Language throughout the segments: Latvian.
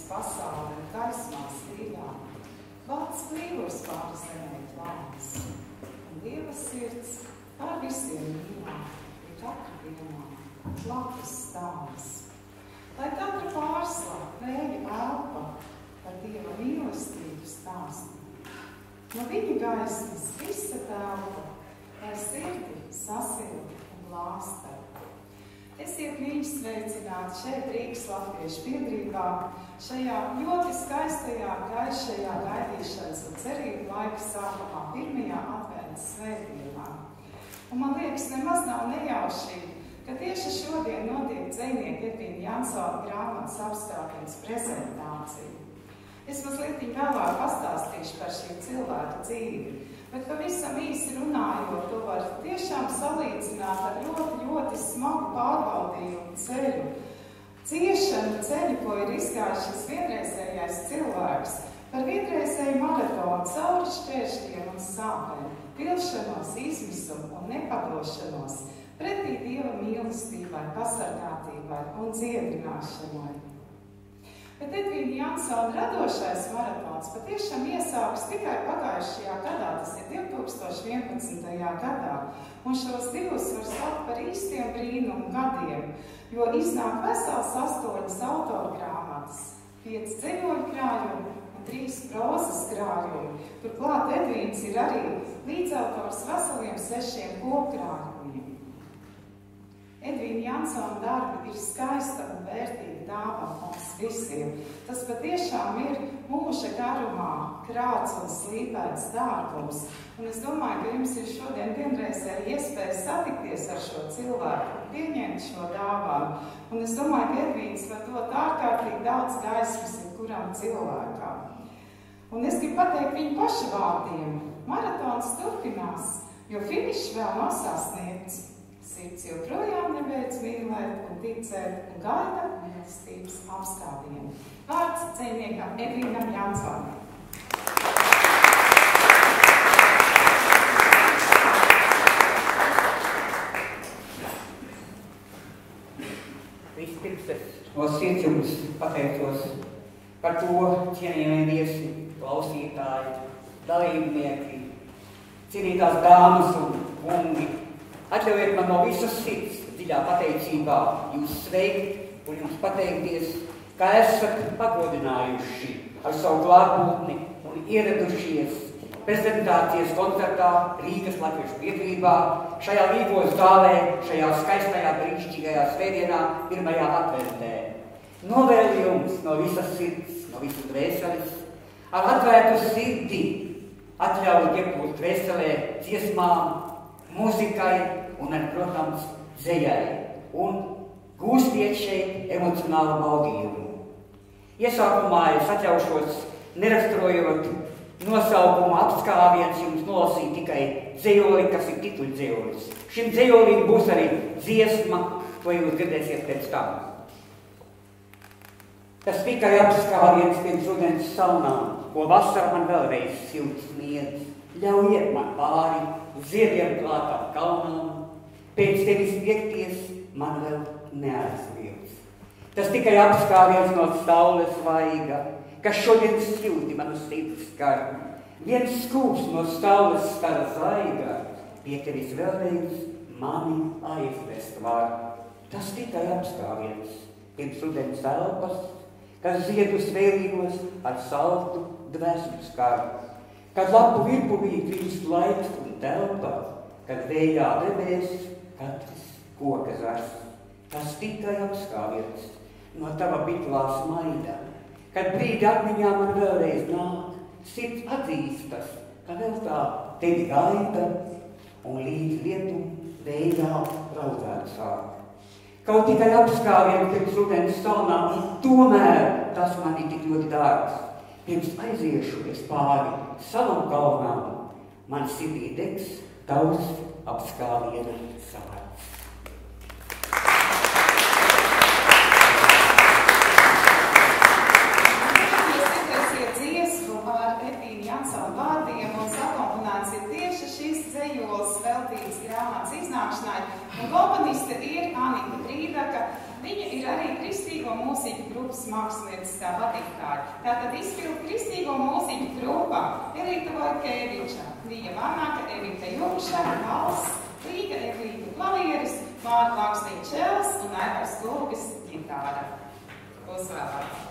pasaule un gaismā stīvā. Balts plīvurs pāri zemē plāns, un Dieva sirds pār visiem mīlā, ir katru dienā labas stāvs. Lai katra pārslā vēja elpa par Dieva mīlestību stāstu. No viņa gaismas visa telpa, lai sirdi sasilda un glāsta. Esiet mīļi sveicināti šeit Rīgas latviešu biedrībā, šajā ļoti skaistajā, gaišajā gaidīšanas un cerību laika sākumā pirmajā adventas svētdienā. Un man liekas, nemaz nav nejaušīgi, ka tieši šodien notiek dzejnieka Edvīna Jansona grāmatas apskāpienas prezentācija. Es mazliet vēlāk pastāstīšu par šī cilvēka dzīvi, bet pavisam īsi runājot, to var tiešām salīdzināt ar ļoti smagu pārbaudījumu ceļu. Ciešanu ceļu, ko ir izgājis šis vienreizējais cilvēks, par vienreizēju maratonu cauri šķēršļiem un sāpēm, pilšanos, izmisumu un nepadošanos, pretī Dieva mīlestībai, pasargātībai un dziedināšanai. Bet Edvīna Jansona radošais maratons patiešām iesākas tikai pagājušajā gadā, tas ir 2011. gadā, un šos divus var saukt par īstiem brīnumu gadiem, jo iznāk vesels 8 autorgrāmatas, 5 dzejoļu krājumi un 3 prozas krājumi. Turklāt Edvīns ir arī līdzautors veseliem 6 kopkrājumiem. Edvīna Jansona darbi ir skaista un vērtīga dāvana mums visiem. Tas patiešām ir mūža garumā krāts un slīpēts dārgums. Un es domāju, ka jums ir šodien vienreizēji iespēja satikties ar šo cilvēku un pieņemt šo dāvanu. Un es domāju, ka Edvīns var dot ārkārtīgi daudz gaismas jebkuram cilvēkam. Un es gribu pateikt viņu pašu vārdiem. Maratons turpinās, jo finišs vēl nav sasniegts. Sirds joprojām nebeidz mīlēt un ticēt un gaida mīlestības apskāvienu. Vārds dzejniekam Edvīnam Jansonam. Vispirms es no sirds jums pateicos par to, cienījamie viesi, klausītāji, dalībnieki, cienītās dāmas un kungi. Atļaujiet man no visas sirds, dziļā pateicībā jūs sveikt un jums pateikties, ka esat pagodinājuši ar savu klātbūtni un ieradušies prezentācijas koncertā Rīgas latviešu biedrībā, šajā Rīgos zālē, šajā skaistajā brīnišķīgajā svētdienā, pirmajā adventē. Novēlu jums no visas sirds, no visas dvēseles, ar atvērtu sirdi atļauju iepūst dvēselē dziesmām, mūzikai un, protams, dzejai un gūstiet šeit emocionālu baudījumu. Iesākumā es atļaušos, neraksturojot nosaukumu apskāviens, jums nolasīt tikai dzejoli, kas ir tituļdzejolis. Šim dzejolim būs arī dziesma, ko jūs dzirdēsiet pēc tam. Tas tikai apskāviens pirms rudens salnām, ko vasara man vēlreiz silts sniedz. Ļaujiet man pāri ziediem klātām kalnām, pēc tevis tiekties man vēl neaizliedz. Tas tikai apskāviens no saules svaiga, kas šodien silti manu sirdi skar. Viens skūps no saules stara zaiga, pie tevis vēlreiz mani aizvest var. Tas tikai apskāviens pirms rudens elpas, kas ziedus vēlīgos ar saltu dvēsmu skar. Kad lapu virpulī trīst laiks un telpa, kad vējā debēs katrs koka zars. Tas tikai apskāviens no tava bitlā smaida, kad brīdi atmiņā man vēlreiz nāk, sirds atzīstas, ka vēl tā tevi gaida un līdz lietu vējā raudzēt sāk. Kaut tikai apskāviens pirms rudens salnām, un tomēr tas man ir tik ļoti dārgs. Pirms aiziešu es pāri savam kalnām, man sirdī degs tavs apskāviena sārts. Jūs dzirdēsiet dziesmu ar Edvīnu Jansona vārdiem, un sakomponēts ir tieši šis dzejols veltīts grāmatas iznākšanai, un komponiste ir Anita Brīdaka. Viņa ir arī kristīgo mūziku grupas mākslinieces vadītāji. Tātad izpildu kristīgo mūziku grupa Elīta Vojkēviča, Līja Vanaka, Evita Jumša, Valsts, Līga, Eglīta klavieris, Māra Laukstī čels un Aivars Gulbis ģitāra. Uzvēlēt.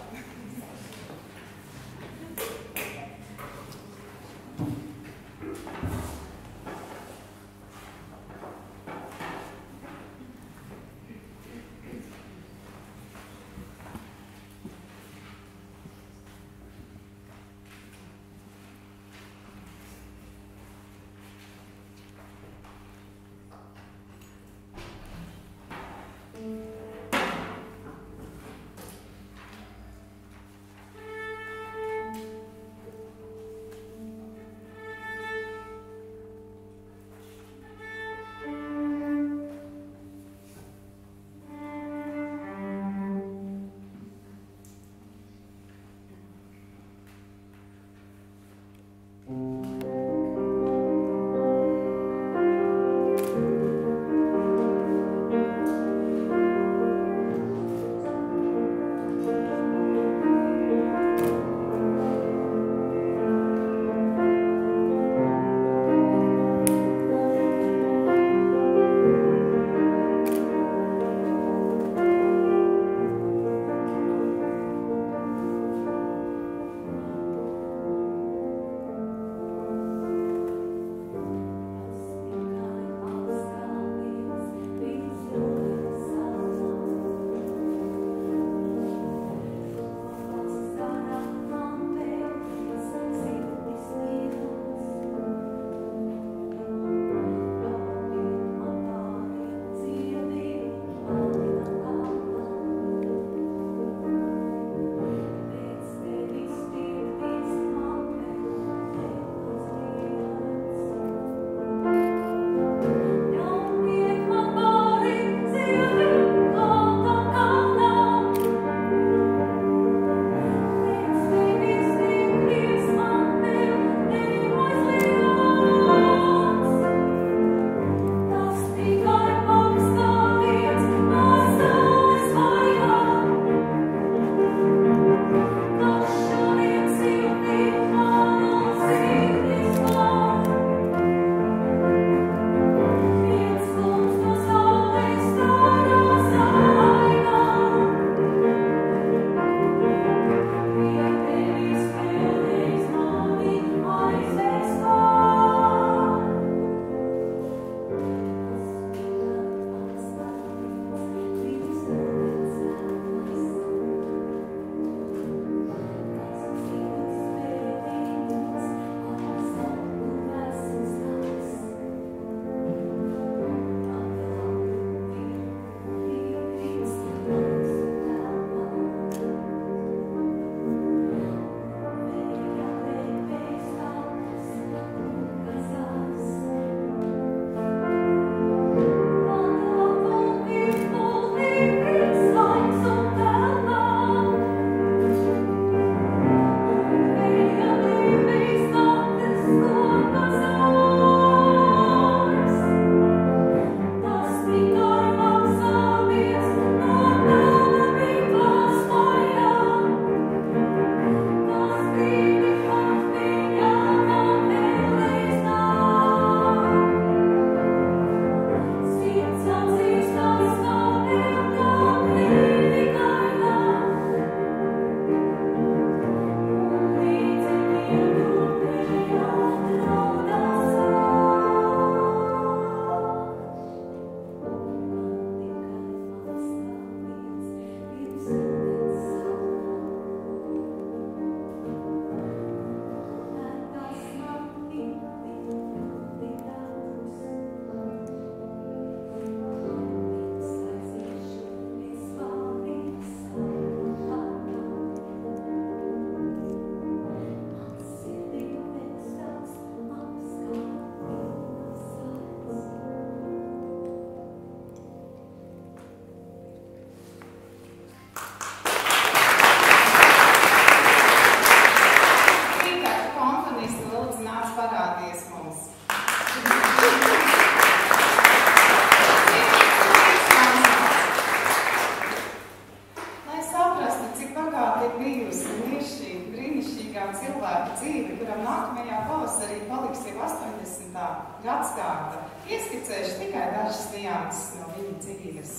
ir bijusi un ir šī brīnišķīgā cilvēka dzīve, kuram nākamajā pavasarī paliks jau 80. gadskārta, ieskicējuši tikai dažas nianses no viņa dzīves.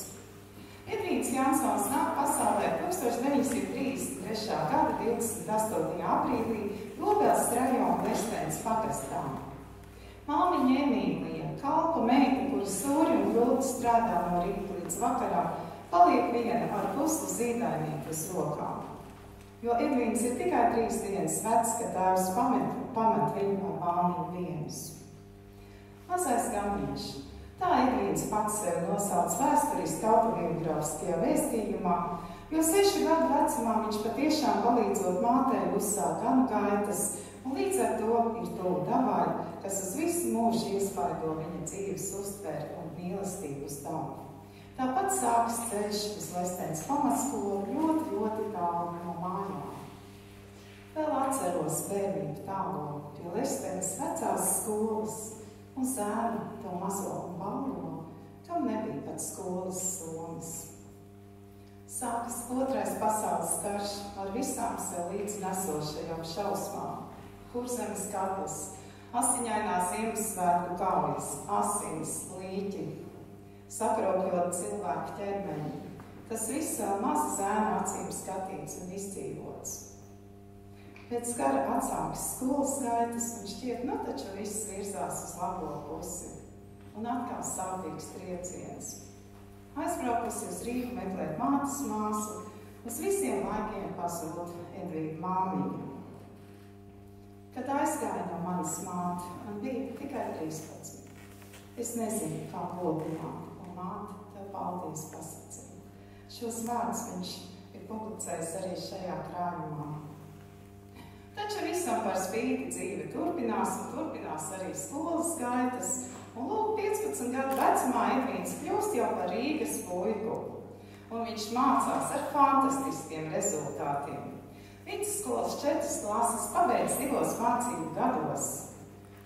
Edvīns Jansons nāk pasaulē 1933. gada 28. aprīlī Dobels rajona Leštenes pagastā. Māmiņa Emīlija, kalpa meita, kuras sūri un grūti strādā no rīta līdz vakaram, paliek viena ar puslu zīdainieku uz rokām. Jo Edvīns ir tikai 3 dienas vecs, kad tēvs pamet viņu ar māmiņu vienus. Mazais Gambiņš. Tā Edvīns pats sevi nosauc vēsturiski autobiogrāfiskajā vēstījumā, jo 6 gadu vecumā viņš patiešām palīdzot mātei uzsāk ganu gaitas, un līdz ar to ir tuvu dabai, kas uz visu mūžu iespaido viņa dzīves uztveri un mīlestību uz dabu. Tāpat sākas ceļš uz Leštenes pamatskolu ļoti tālu no mājām. Vēl atceros bērnību tālu pie Leštenes vecās skolas un zēnu to mazo un balno, kam nebija pat skolas somas. Sākas 2. pasaules karš ar visām sev līdz nesošajām šausmām. Kurzemes katls, asiņainās Ziemassvētku kaujas, asins, līķi, sakropļot cilvēku ķermeņi. Tas viss vēl maza zēna acīm skatīts un izdzīvots. Pēc kara atsākas skolas gaitas un šķiet, taču viss virzās uz labo pusi. Un atkal sāpīgs trieciens. Aizbraukusi uz Rīgu meklēt mātes māsu, uz visiem laikiem pazūd Edvīga māmiņa. Kad aizgāja no manas māte, man bija tikai 13. Es nezinu, kā godināt, un māte tev paldies pasacīja. Šos vārdus viņš ir publicējis arī šajā krājumā. Taču visam par spīti dzīve turpinās un turpinās arī skolas gaitas, un lūk, 15 gadu vecumā Edvīns kļūst jau par Rīgas puiku, un viņš mācās ar fantastiskiem rezultātiem. Vidusskolas 4 klases pabeidz 2 mācību gados,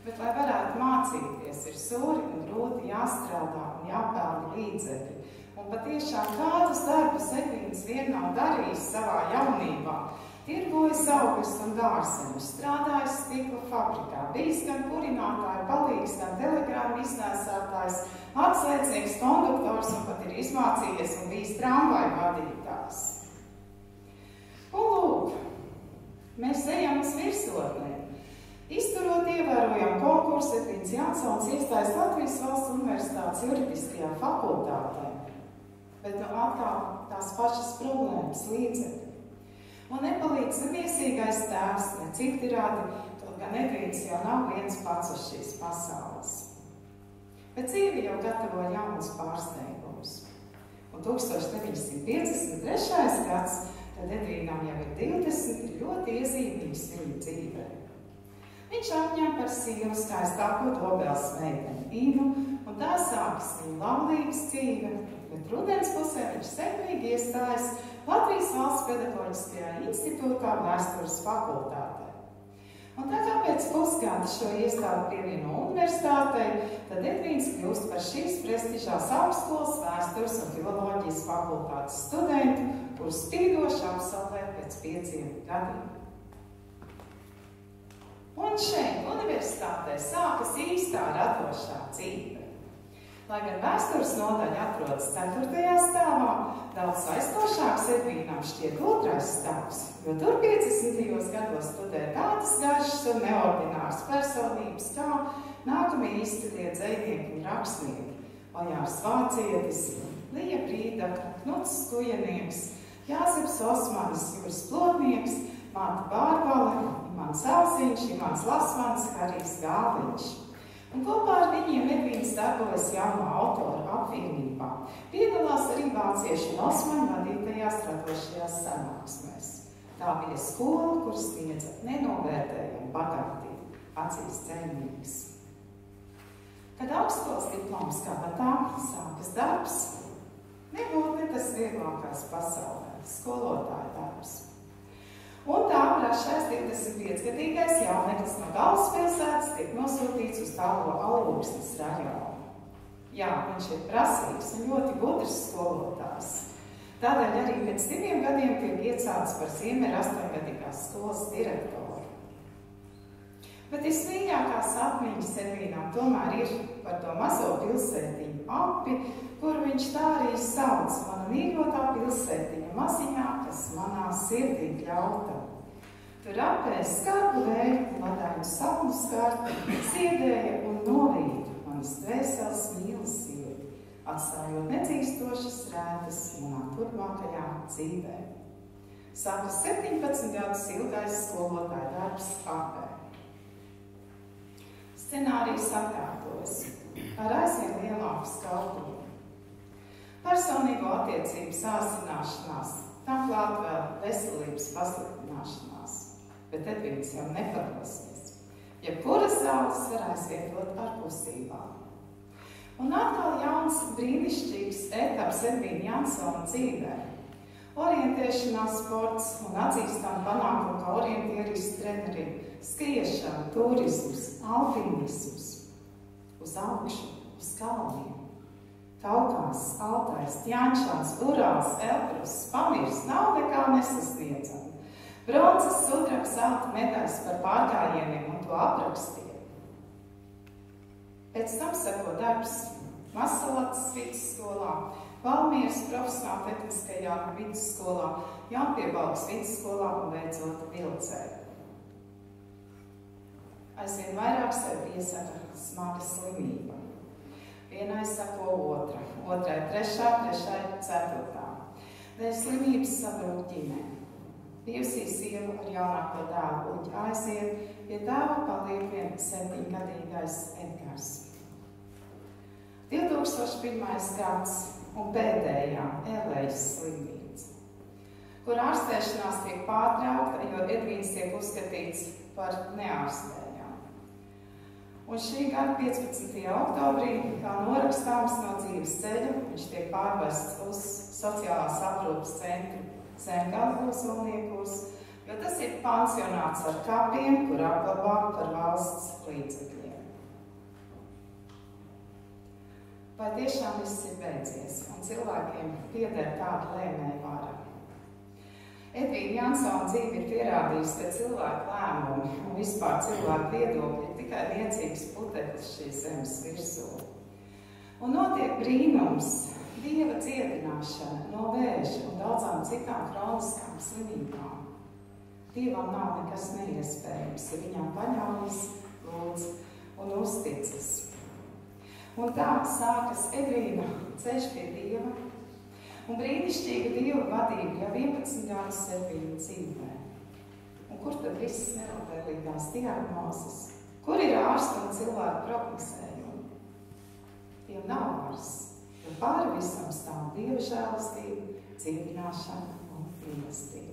bet, lai varētu mācīties, ir sūri un grūti jāstrādā un jāpelna līdzekļi, un patiešām kādus darbus Edvīns vien nav darījis savā jaunībā. Tirgojis augļus un dārzeņus, strādājis stikla fabrikā, bijis gan kurinātāja palīgs, gan telegrāmu iznēsātājs, atslēdznieks, konduktors un pat ir izmācījies un bijis tramvaju vadītājs. Un lūk, mēs ejam uz virsotnēm. Izturot ievērojam konkursu, Edvīns Jansons iestājas Latvijas Valsts Universitātes juridiskajā fakultātē, bet atkal tās pašas problēmas līdzekļi. Un nepalīdz nemiesīgais tēvs, ne citi radi, kaut gan Edvīns jau nav viens pats uz šīs pasaules. Bet dzīve jau gatavo jaunus pārsteigumus. Un 1953. gads, kad Edvīnam jau ir 20, ir ļoti iezīmīgs viņa dzīvē. Viņš apņem par sievu skaistāko Dobels meiteni Inu, un tā sākas viņa laulības dzīve, bet rudens pusē viņš sekmīgi iestājas Latvijas Valsts pedagoģiskajā institūtā vēstures fakultātē. Un tā kā pēc pusgada šo iestādi pievieno universitātei, tad Edvīns kļūst par šīs prestižās augstskolas vēstures un filoloģijas fakultātes studentu, kuru spīdoši absolvē pēc 5 gadiem. Un šeit universitātē sākas īstā radošā dzīve. Lai gan vēstures nodaļa atrodas 4. stāvā, daudz aizstošāks Edvīnam šķiet 2. stāvs, jo tur 50. gados studē tādas garšas un neordināras personības, kā nākamie izcilie dzejnieki un rakstnieki – Ojārs Vācietis, Lija Brīdaka, Knuts Skujenieks, Jāzeps Osmanis, Juris Plotnieks, Māte Bārbale, Imants Elziņš, Imants Lasmans, Harijs Gāliņš. Un kopā ar viņiem Edvīns darbojas jauno autoru apvienībā. Piedalās arī vāciešu un osmaņu vadītajās radošajās sanāksmēs. Tā bija skola, kur sniedza nenovērtējumu bagātību, acīs ceļnieks. Kad augstskolas diploms kabatā sākas darbs, nebūtu ne tas vieglākais pasaulē, skolotāja darbs. Un tā brašais 25-gadīgais jauneklis no galvaspilsētas tiek nosūtīts uz tālo Alūksnes rajonu. Jā, viņš ir prasīgs un ļoti gudrs skolotājs. Tādēļ arī pēc 2 gadiem tiek iecelts par Ziemeļa 8-gadīgās skolas direktoru. Bet vismīļākās atmiņas Edvīnam tomēr ir par to mazo pilsētiņu Api, kuru viņš tā arī sauc, mana mīļotā pilsētiņa maziņā, kas manā sirdī kļauta. Tur Apē skarbu vēju, ladainu sapnu skartu, siedēja un novītu manas dvēseles mīlestību, atstājot nedzīstošas rētas manā turpmākajā dzīvē. Saka 17 gadus ilgais skolotāja darbs Apē. Scenārijs atkārtojas ar aizvien lielāku skarbumu. Personīgo attiecību sāsināšanās, tam klāt vēl veselības pasliktināšanās, bet Edvīns jau nepadosies. Jebkuras zāles var aizvietot ar kustībām. Un atkal jauns brīnišķīgs etaps Edvīna Jansona dzīvē. Orientēšanās sports un atzīstam panākumu kā orientieris treneri, skriešana, turisms, alpīnisms, uz augšu, uz kalniem. Taukās, Altais, Tjančāns, Urāls, Elbrus, Pamirs nav nekā nesasniedzama. Bronzas, sudraba, zelta medaļas par pārgājieniem un to aprakstiem. Pēc tam seko darbs Mazsalacas vidusskolā, Valmieras profesionāla tehniskajā vidusskolā, Jaunpiebalgas vidusskolā un beidzot Vilcē. Aizvien vairāk sev iesaka smaga slimība. Vienai sako otra, otrai trešā, trešai ceturtā. Dēļ slimības sabrūk ģimene. Bijusī sieva ar jaunāko dēlu Uģi aiziet, pie tēva paliek vien 7-gadīgais Edgars. 2001. gads un pēdējā Elejas slimnīca, kur ārstēšanās tiek pārtraukta, jo Edvīns tiek uzskatīts par neārstējām. Un šī gada 15. oktobrī, kā norakstāms no dzīves ceļa, viņš tiek pārvests uz sociālās aprūpes centru Zemgales, jo tas ir pansionāts ar kapiem, kur apglabā par valsts līdzekļiem. Vai tiešām viss ir beidzies, un cilvēkiem pieder tāda lēmēja vara? Edvīna Jansona dzīve ir pierādījusi, ka cilvēku lēmumi un vispār cilvēku viedokļi ir tikai niecīgs puteklis šīs zemes virsū. Un notiek brīnums, Dieva dziedināšana no vēža un daudzām citām kroniskām slimībām. Dievam nav nekas neiespējams, ja viņam paļaujas, lūdz un uzticas. Un tā sākas Edvīna ceļš pie Dieva, un brīnišķīga Dieva vadība jau 11 gadus Edvīna dzīvē. Un kur tad visas nelabvēlīgās diagnozes? Kur ir ārsta un cilvēku prognozējumi? Tiem nav varas, jo pāri visam stāv Dieva žēlastība, dziedināšana un mīlestība.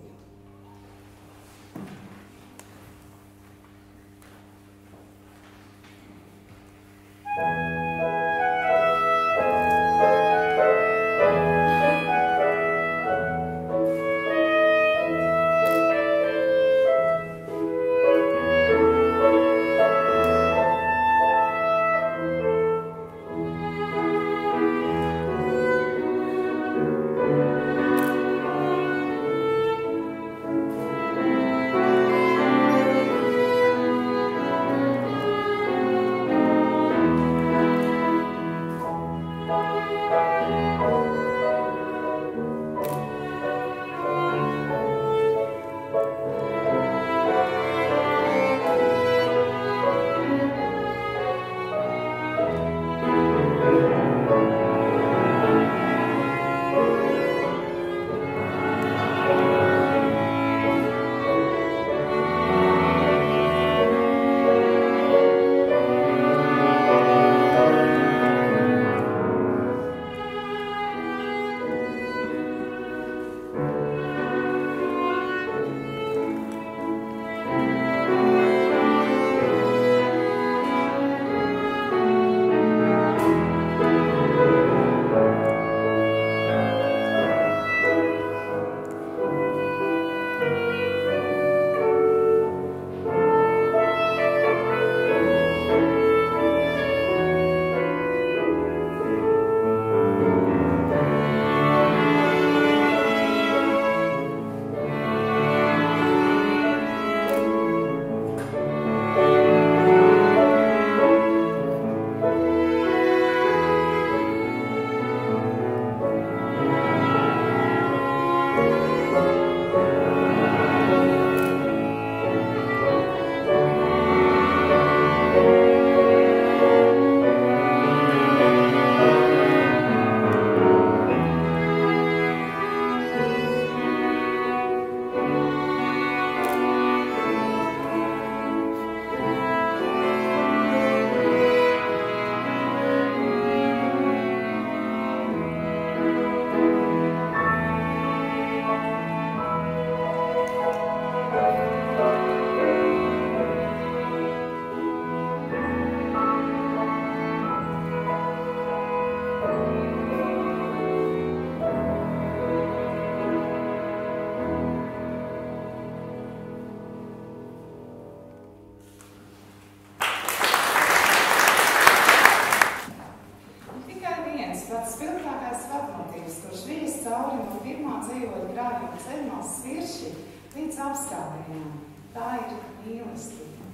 piesādienam. Tā ir mīlestība.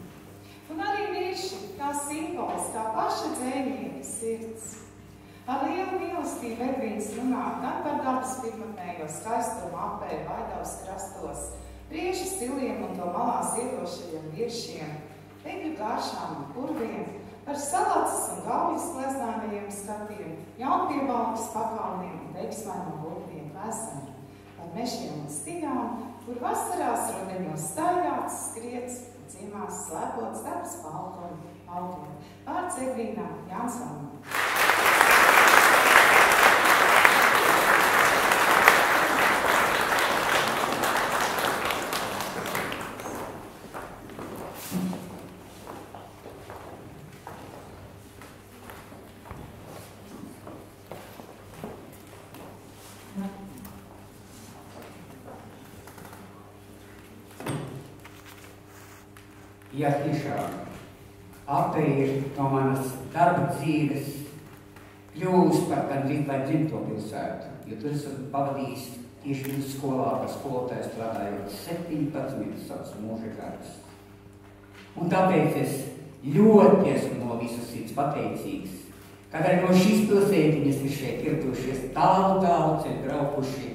Un arī virši, kā simbols, kā paša dzējnieka sirds. Ar lielu mīlestību Edvīns runā gan par dabas pirmotnējo skaistumu apē Vaidavas krastos, priežu stiliem un to malās iedošajiem viršiem, egļu gāršām un kurviem, par salacas un gaujas gleznājumiem skatiem, jaunpiebalgas pakalniem un veiksmainām burtiem vēsam, par mešiem un stigām, kur vasarās rudeņos staigāts, skriets, ciemās slēpots dabas augļiem. Vārds Edvīnam Jansonam. Ja tiešām Ape ir no manas darba dzīves kļūst par gandrīz vai dzimto pilsētu, jo tur esmu pavadījis tieši vidusskolā, kā skolotājs strādājot 17 savas mūža gadus. Un tāpēc es ļoti esmu no visas sirds pateicīgs, kad arī no šīs pilsētiņas ir šeit ieradušies tālu ceļu braukuši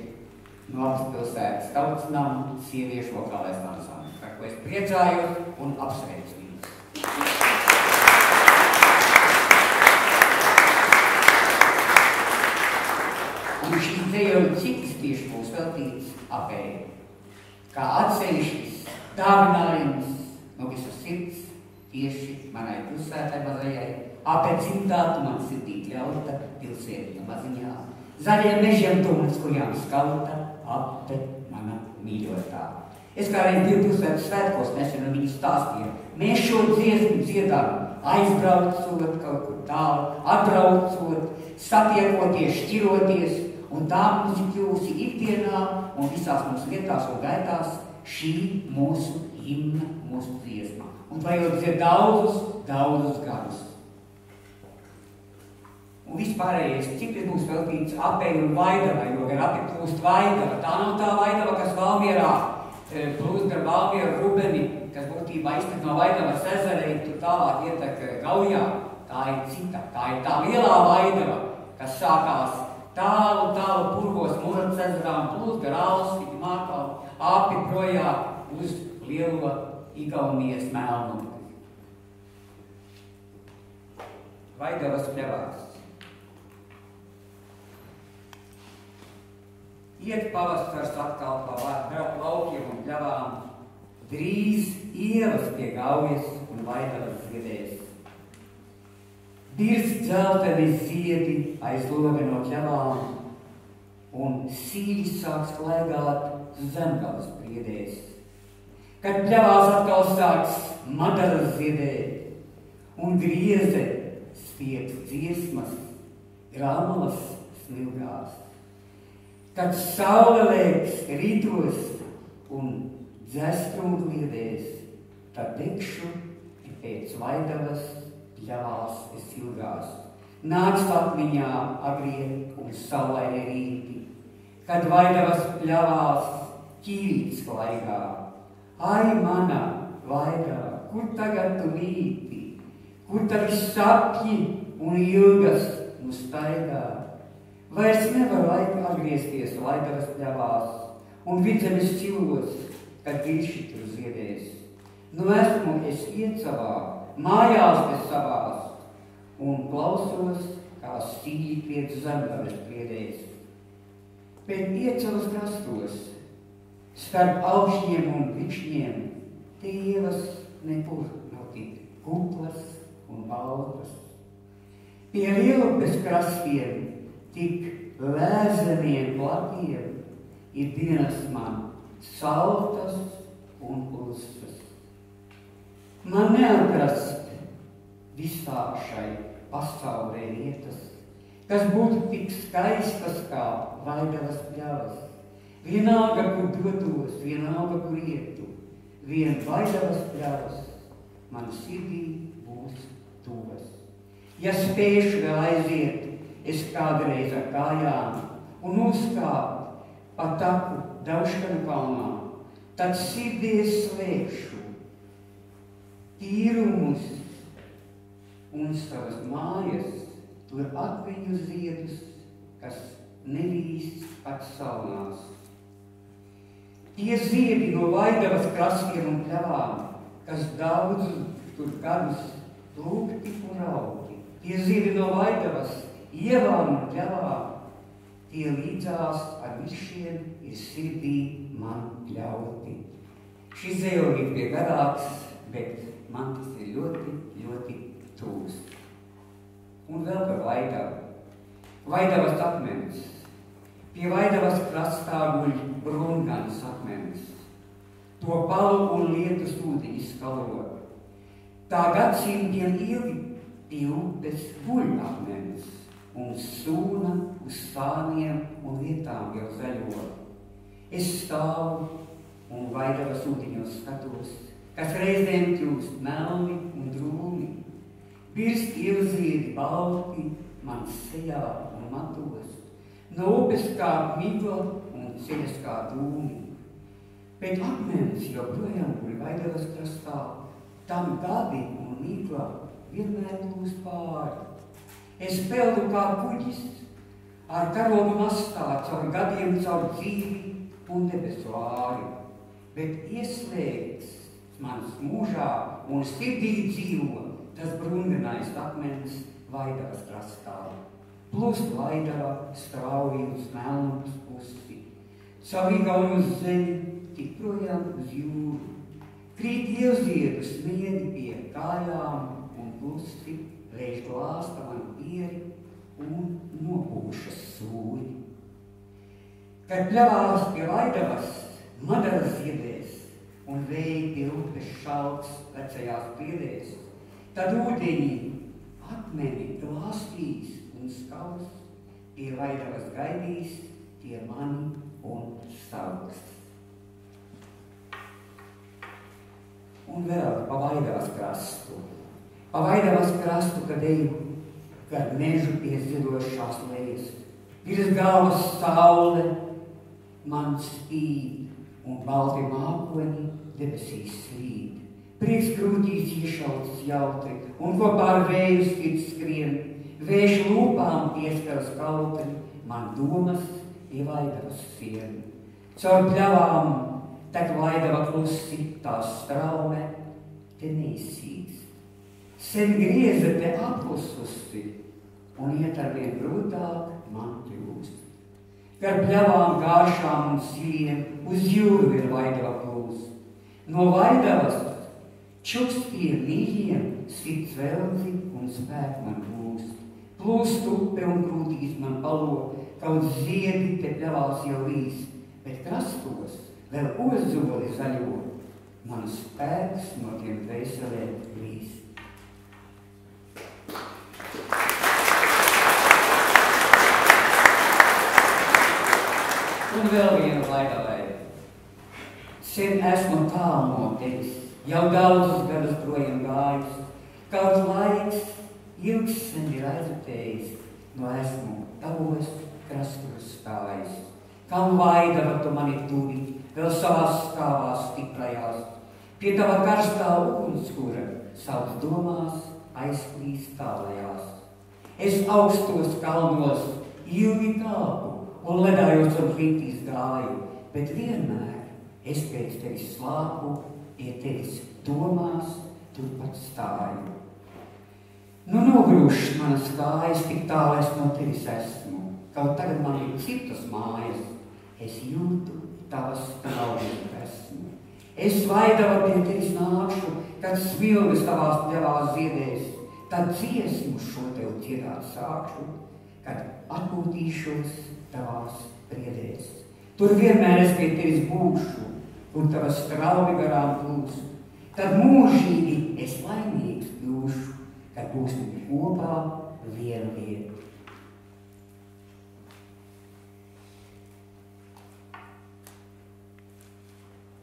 no abas pilsētas Tautas namu sieviešu vokālais ansamblis. Par ko es priecājos un apsveicu viņus. Un šī dzējoļu cikls tieši būs veltīts Apei, kā atsevišķis dāvinājums no visas sirds tieši manai pilsētai mazajai, Ape dzimtātu man sirdī ļauta pilsētiņa maziņā, zaļiem mežiem tumats, kurjām skauta Ape mana mīļotā. Es kādreiz biju pilsētas svētkos nesen un viņi stāstīja. Mēs šo dziesmu dziedām, aizbraucot kaut kur tālu, atbraucot, satiekoties, šķiroties, un tā mums ir kļūsi ikdienā un visās mūsu vietās un gaitās šī mūsu himna, mūsu dziesma. Un vajag dzied daudzus gadus. Un vispārējais ciklis būs veltīts Apei un Vaidavai, jo gar Api plūst Vaidava. Tā nav tā Vaidava, kas Valmierā plūst gar Valmieru Rubeni, kas būtībā iztek no Vaidavas ezerei, tur tālāk ietek Gaujā. Tā ir cita, tā ir tā lielā Vaidava, kas sākās tālu purvos Murats ezerā un plūst gar Alsviņu, Mākalu, Api projām uz lielo Igaunijas Melnu. Vaidavas pļavās. Iet pavasars atkal pa laukiem un pļavām, drīz ievas pie Gaujas un Vaidavas ziedēs. Birst dzelteni ziedi aiz loga no pļavām, un sīļi sāks klaigāt zemgales priedēs. Kad pļavās atkal sāks madaras ziedēt, un grieze stiep dziesmas, grāmalas smilgās. Kad saule liekas rītos un dzēstrūdu liedēs, tad dekšu pēc Vaidavas pļavās es ilgās. Nāc atmiņā agrie un saulaini rīti, kad Vaidavas pļavās ķīrīts klaigā. Ai, mana Vaidava, kur tagad tu mīti, kur tavi sapņi un ilgas nu staigā? Vairs nevar laika atgriezties Vaidavas pļavās un vidzemes ķilos, kad virši tur ziedēs. Nu esmu es iecavā, mājās bez savās, un klausos, kā stīļi pēc zemgales priedēs. Bet iecavas krastos, starp augšņiem un višņiem, tievas nekur nav tik kuplas un baltas. Pie Lielupes krastiem, tik lēzemiem platiem, ir dienas man saltas un klusas. Man neatrast visā šai pasaulē vietas, kas būtu tik skaistas kā Vaidavas pļavas. Vienalga, kur dotos, vienalga, kur ietu, vien Vaidavas pļavas man sirdī būs tuvas. Ja spēšu vēl aiziet, es kādreiz ar kājām un uzkāpt pa taku Dauškanu kalnā, tad sirdī slēgšu tīrumus un savas mājas, tur akmeņu ziedus, kas nelīst pat salnās. Tie ziedi no Vaidavas krastiem un pļavām, kas daudz tur gadus plūkti un rauti. Tie ziedi no Vaidavas ievām un pļavām, tie līdzās ar višiem ir sirdī man pļauti. Šis dzējolīt bija garāks, bet man tas ir ļoti, ļoti tūs. Un vēl par Vaidavu. Vaidavas akmens. Pie Vaidavas krastā guļ brungans akmens. To palu un lietus ūdeņi skalo. Tā gadsimtiem ilgi pie upes guļ akmens un sūna uz stāniem un vietām jau zaļo. Es stāvu un Vaidavas ūdeņos skatos, kas reizēm kļūst melni un drūmi. Birst ilzīdi balti man sejā un matos, no upes kā migla un ceļas kā dūmi. Bet akmens joprojām guļ Vaidavas krastā, tam gadi un migla vienmēr plūst pāri. Es peldu kā kuģis, ar karogu mastā, caur gadiem, caur dzīvi un debesu āri. Bet ieslēgts mans mūžā un sirdī dzīvo tas brunganais akmens Vaidavas krastā. Plūst Vaidava strauji uz melnums pusi, caur Igaunijas zemi, tik projām uz jūru. Krīt ielziedu sniegi pie kājām un klusi reiz glāsta man pieri un nopūšas sūri. Kad pļavās pie Vaidavas madaras ziedēs un vēji pie upes šalts vecajās priedēs, tad ūdeņi akmeni glāstīs un skaus, pie Vaidavas gaidīs tie mani un savus. Un vēl pa Vaidavas krastu. Pa Vaidavas krastu, kad eju gar mežu pie zidošās lejas. Virs galvas saule man spīd un balti mākoņi debesīs slīd. Prieks krūtīs iešauts jautri un kopā ar vēju sirds skrien. Vējš lūpām pieskaras kautri, man domas pie Vaidavas sienu. Caur pļavām tek Vaidava klusi, tās straume te neizsīst. Sen grieze te apklususi un iet arvien grūtāk man kļūst. Gar pļavām gāršām un siliem uz jūru ir Vaidava plūst. No Vaidavas čukstiem mīļiem sirds velzi un spēk man plūst. Plūst upe un krūtīs man palo, kaut ziedi te pļavās jau līst, bet krastos vēl ozoli zaļo, man spēks no tiem dvēselēm līst. Un vēl viena Vaidavai. Sen esmu tālu no tevis, jau daudzus gadus projām gājis, kaut laiks ilgs sen ir aizutējis, no esmu tavos krastos stājis. Kam Vaidava tu mani tuvi, vēl savās skāvās stiprajās, pie tava karstā ugunskura, savas domās aizplīst tālajās. Es augstos kalnos ilgi kāpu un ledājos un klintīs gāju, bet vienmēr es pēc tevis slāpu, pie tevis domās turpat stāju. Nu nogrūšas manas kājas, tik tālu es no tevis esmu, kaut tagad man ir citas mājas, es jūtu tavas traumības esmu. Es Vaidava pie tevis nākšu, kad smilgas tavās pļavās ziedēs, tad dziesmu šo tev dziedāt sākšu, kad atpūtīšos tavās priedēs. Tur vienmēr es pie tevis būšu, un tavas straubi garām plūst. Tad mūžīgi es laimīgs kļūšu, kad būsim kopā vienu vietu.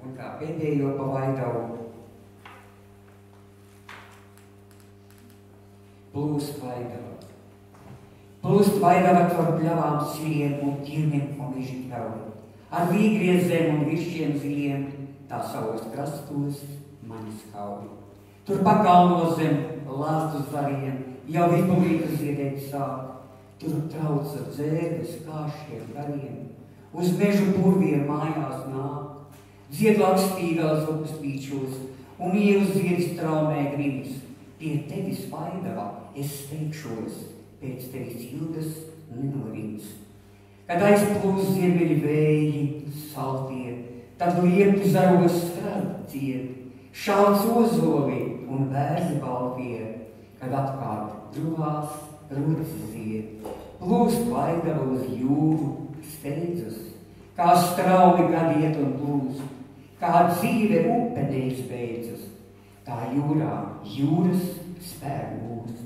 Un kā pēdējo pa Vaidavu plūst Vaidava. Plūst Vaidava caur pļavām siliem un ķirmiem un viži pļauri. Ar vīgriezēm un višķiem ziliem tā savos krastos mani skauj. Tur pakalnos zem lāstu zariem, jau viplīka ziedēt sāk, tur trauca dzērves kāšiem gariem, uz mežu purviem mājās nāk, ziedlakstīgās upes pīčos un ievas ziedis traumē grīns. Pie tevis vaidava es steigšos, pēc tevis ilgas nenorīts. Kad aizplūs ziemeļi vēji saltie, tad lietu zaros strad ciet, šauc ozoli un bērzi baltie, kad apkārt druvās rucis zied. Plūst vaidava uz jūru steidzas, kā straumi gadi iet un plūst, kā dzīve upe neizbeidzas, tā jūrā jūras spēku būs.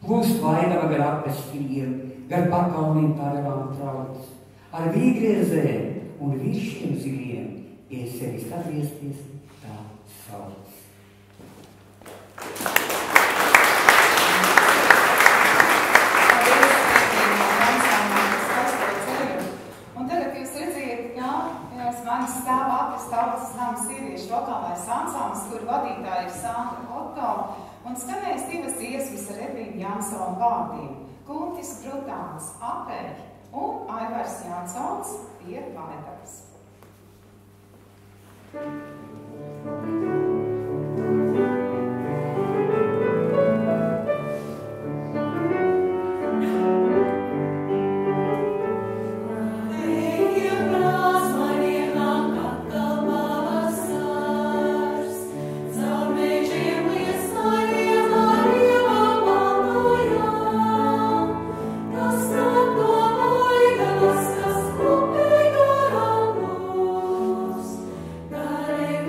Plūst vaidava gar apestiem, gar pakalniem paravām trauc, ar vīgriezēm un viršiem ziliem pie sevis atgriezties tā sauc. Manis stāv Apes tautas nama sieviešu vokālais ansamblis, kur vadītāja ir Sandra Otto, un skanēs divas dziesmas ar Edvīnu Jansonu vārdiem – Guntis Brutāns, Apēļi un Aivars Jansons pie vaidavas. Dare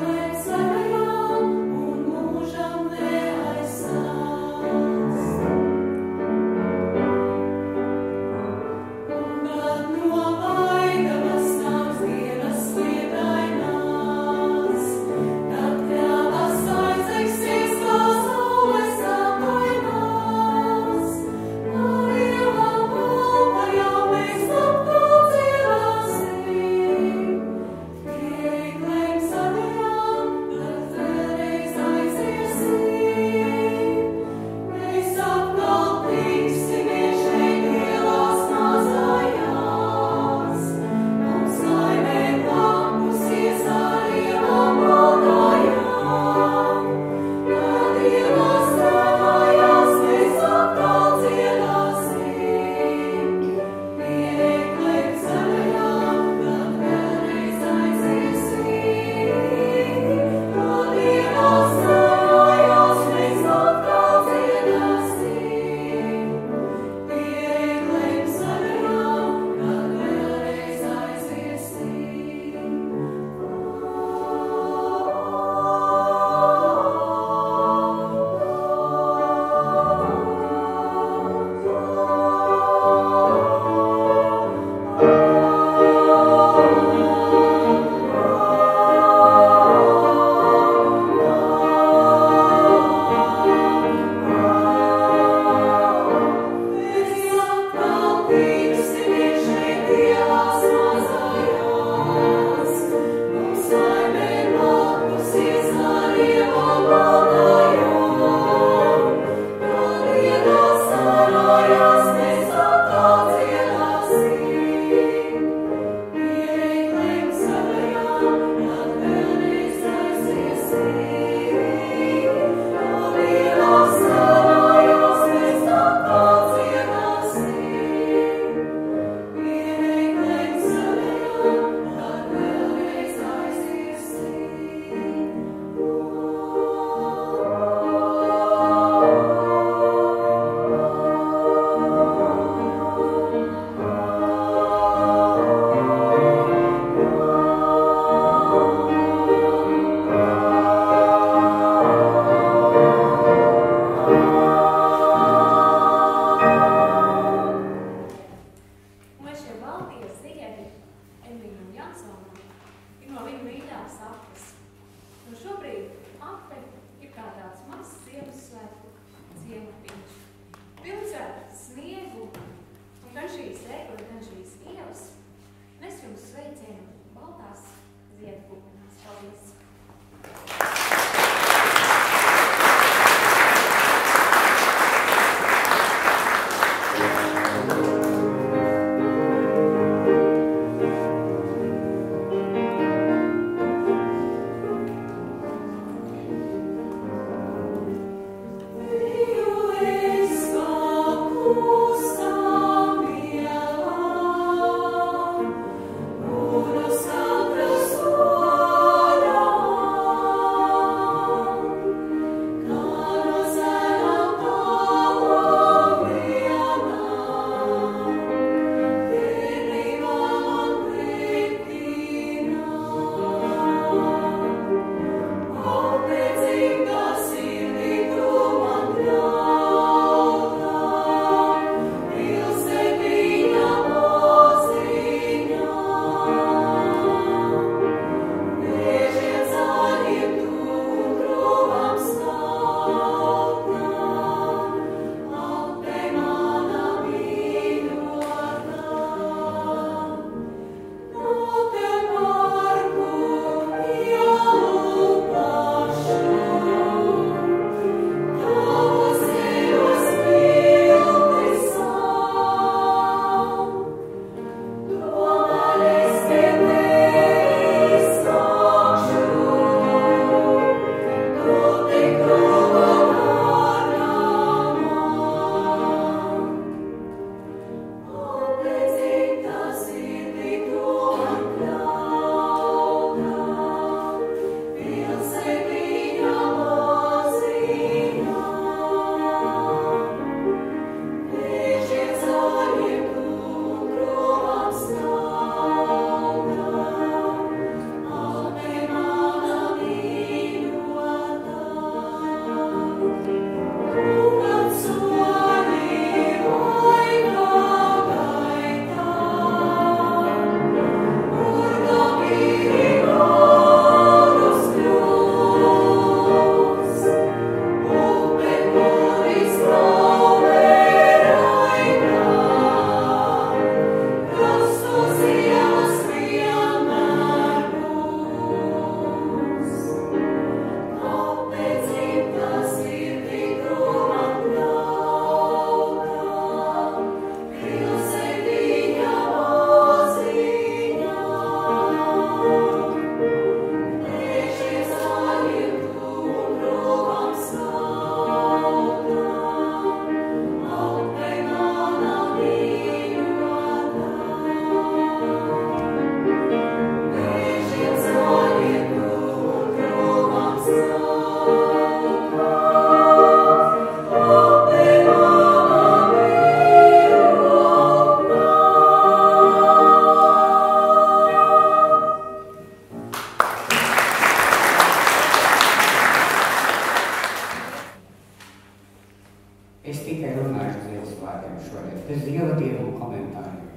bez ievadievu komentāriem.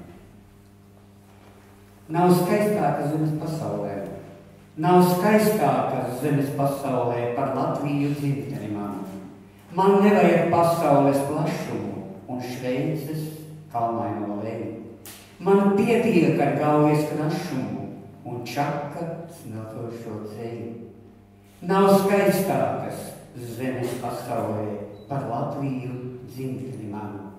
Nav skaistākas zemes pasaulē. Nav skaistākas zemes pasaulē par Latviju dzimteni manu. Man nevajag pasaules plašumu un Šveices kalnaino leju. Man pietiek ar Gaujas knašumu un Čaka smeltošo ceļu. Nav skaistākas zemes pasaulē par Latviju dzimteni manu.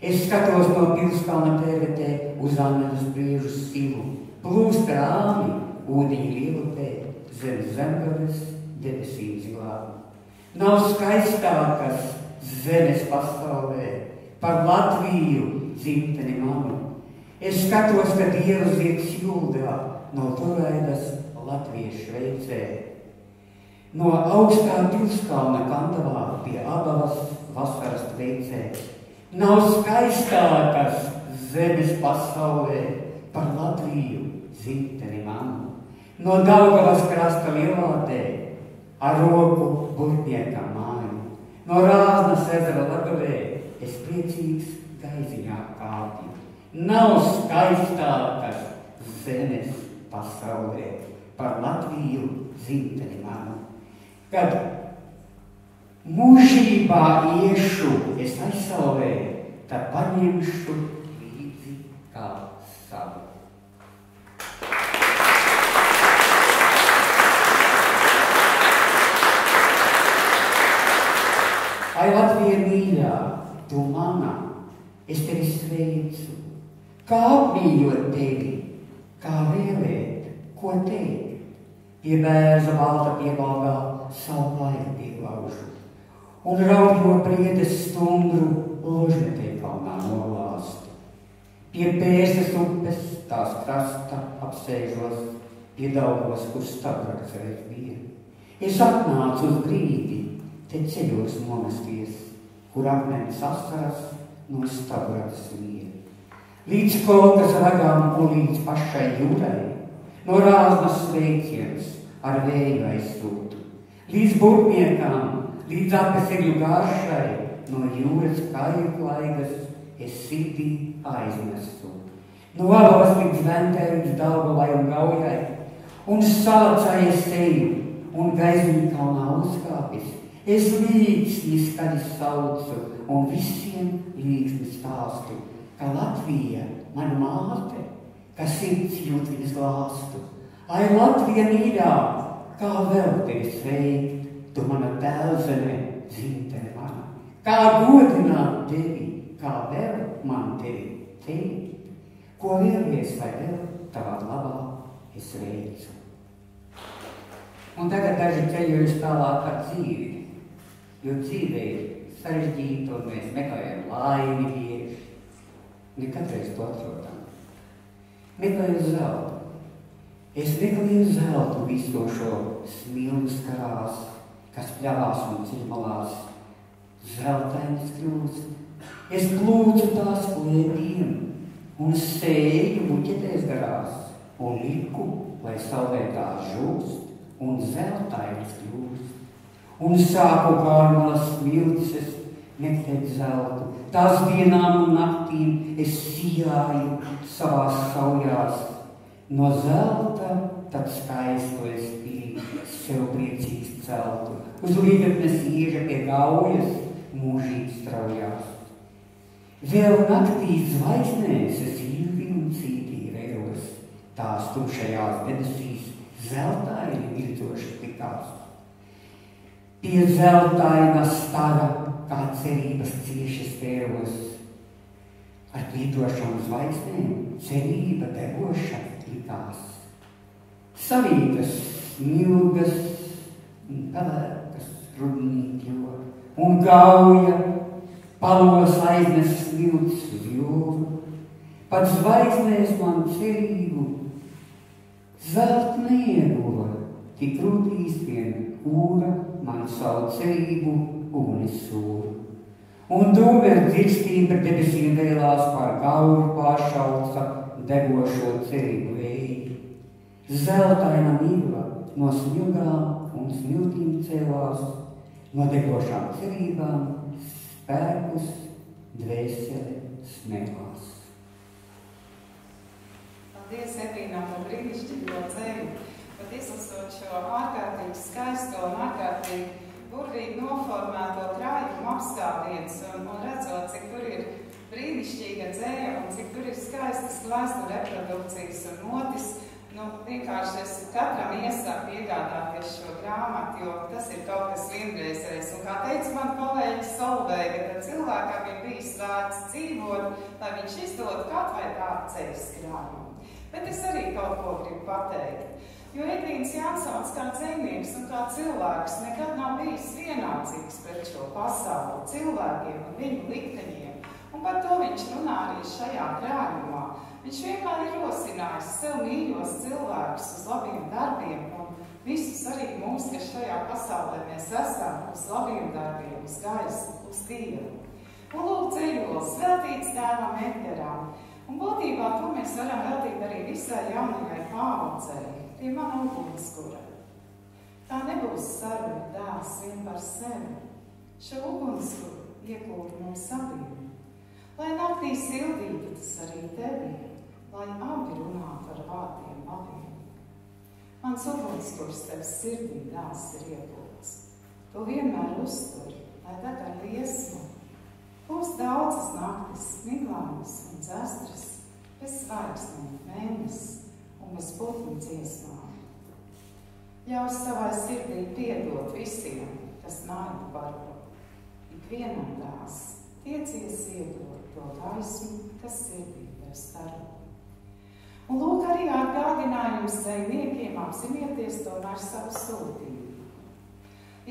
Es skatos no Pilskalna tēvetē uz Annedas briežu silu, plūst rāmi, ūdeņi lielupē, zem zemgales debesīm zilām. Nav skaistākas zemes pasaulē par Latviju dzimteni manu. Es skatos, ka Dievs zieds jūldā no Turaidas Latvijas Šveicē. No augstā Pilskalna kandavā pie Abavas vasaras tveicē. Nav skaistākas zemes pasaulē par Latviju dzimteni manu. No Daugavas krasta Lielvātē ar roku burtniekam māju. No Rāznas ezera Latgalē es priecīgs gaiziņā kāpju. Nav skaistākas zemes pasaulē par Latviju dzimteni manu. Kad mūžībā iešu es aizsaulē, tad paņemšu līdzi kā savu. Ai, Latvija mīļā, tu mana, es tevi sveicu. Kā apmīļot tevi, kā vēlēt, ko teikt? Pie bērza balta piebalgā savu laiku pieglaužu. Un raudjo priedes stundru ložmetē kalnā nolāstu. Pie Pēstas upes tās krasta apsēžos, pie Daugavas, kur stabraks reiz bija. Es atnācu uz brīdi, te ceļos nomesties, kur akmenis asaras no stabraks bija. Līdz Kolkas ragām un līdz pašai jūrai, no Rāznas sveiciens ar vēju aizsūtu. Līdz burtniekām, līdz apesegļu gāršai, no jūras kāju klaigas es sirdī aiznesu. No Abavas līdz Ventei, līdz Daugavai un Gaujai, un salacai es eju, un gaiziņu kalnā uzkāpis. Es līgsni skaļi saucu, un visiem līgsni stāstu, ka Latvija, mana māte, ka sirds jūt viņas glāstu. Ai, Latvija mīļā, kā vēl tevi sveikt, tu mana tēlzeme, dzimtene mana. Kā godināt tevi, kā vēl man tevi teikt, ko vēlies vai vēl tavā labā es veicu. Un tagad daži ceļojums tālāk ar dzīvi, jo dzīve ir sarežģīta un mēs meklējam laimi bieži. Nekatreiz to atrodam. Meklēju zeltu. Es meklēju zeltu visu šo smilgas karās, kas pļavās un ceļmalās. Zeltainas kļūst. Es plūcu tās klēpiem un sēju buķetēs garās un liku, lai saulē tās žūst un zeltainas kļūst. Un sāku kārmalas smilces meklēt zeltu. Tās dienām un naktīm es sijāju savās saujās. No zelta tad skaisto es biju, sev priecīgs celtu. Uz līgatnes ieža pie Gaujas mūžīgi straujās. Vēl naktīs zvaigznēs es ilgi un cītīgi vējos. Tās tumšajās debesīs zeltaini mirdzoši tikās. Pie zeltaina stara, kā cerības cieši spēros. Ar plītošām zvaigznēm cerība degoša likās. Savītas smilgas un pelēkas rudnīkļo, un Gauja palos aiznes smilts uz jūru. Pat zvaigznēs man cerību zelt neieguva, tik krūtīs vien kūra man savu cerību ugunis sūru. Un dūmer dzirstīm par debesīm vēlās pār Gauju pāršauca degošo cerību vēju. Zeltaina migla no smilgām un smiltīm cēlās, no degošām cerībām spēkus dvēsele smēlās. Paldies, Evīnā, par brīnišķīgo ceļu. Pat izlasot šo ārkārtīgi skaisto un ārkārtīgi burvīgi noformēto krājumu apskāviens un redzot, cik tur ir brīnišķīga dzēja un cik tur ir skaistas gleznu reprodukcijas un notis, vienkārši es katram iesaku iegādāties šo grāmatu, jo tas ir kaut kas vienreizējs. Un kā teica man kolēģis Solveiga, tad cilvēkam ir bijis vērts dzīvot, lai viņš izdod kaut vai tādu ceļas krājumu. Bet es arī kaut ko gribu pateikt. Jo Edvīns Jansons kā dzejnieks un kā cilvēks nekad nav bijis vienādzīgs pret šo pasauli, cilvēkiem un viņu likteņiem. Un par to viņš runā arī šajā krājumā. Viņš vienmēr ir rosinājis sev mīļos cilvēkus uz labiem darbiem un visus arī mūs, kas šajā pasaulē mēs esam, uz labiem darbiem, uz gaisu, uz Dievu. Un lūk ceļos, veltīts tēvam Edgaram. Un būtībā to mēs varam veltīt arī visai jaunajai paaudzei. Pie mana ugunskura. Tā nebūs saruna dēls vien par sevi. Šo ugunskuru iekūra mums abiem. Lai naktī sildītu tas arī tevi, lai abi runātu ar vārdiem labiem. Mans ugunskurs tev sirdī dēls ir iekūts. To vienmēr uzturi, lai deg ar liesmu. Būs daudzas naktis, miglānas un dzestras, bez zvaigznēm, mēnesis un bez putnu dziesmām. Ļauj savai sirdī piedot visiem, kas naida baro. Ikvienam dēls tiecies iedot to gaismu, kas sirdī tev staro. Un lūk arī atgādinājums dzejniekiem apzināties to ar savu sūtību.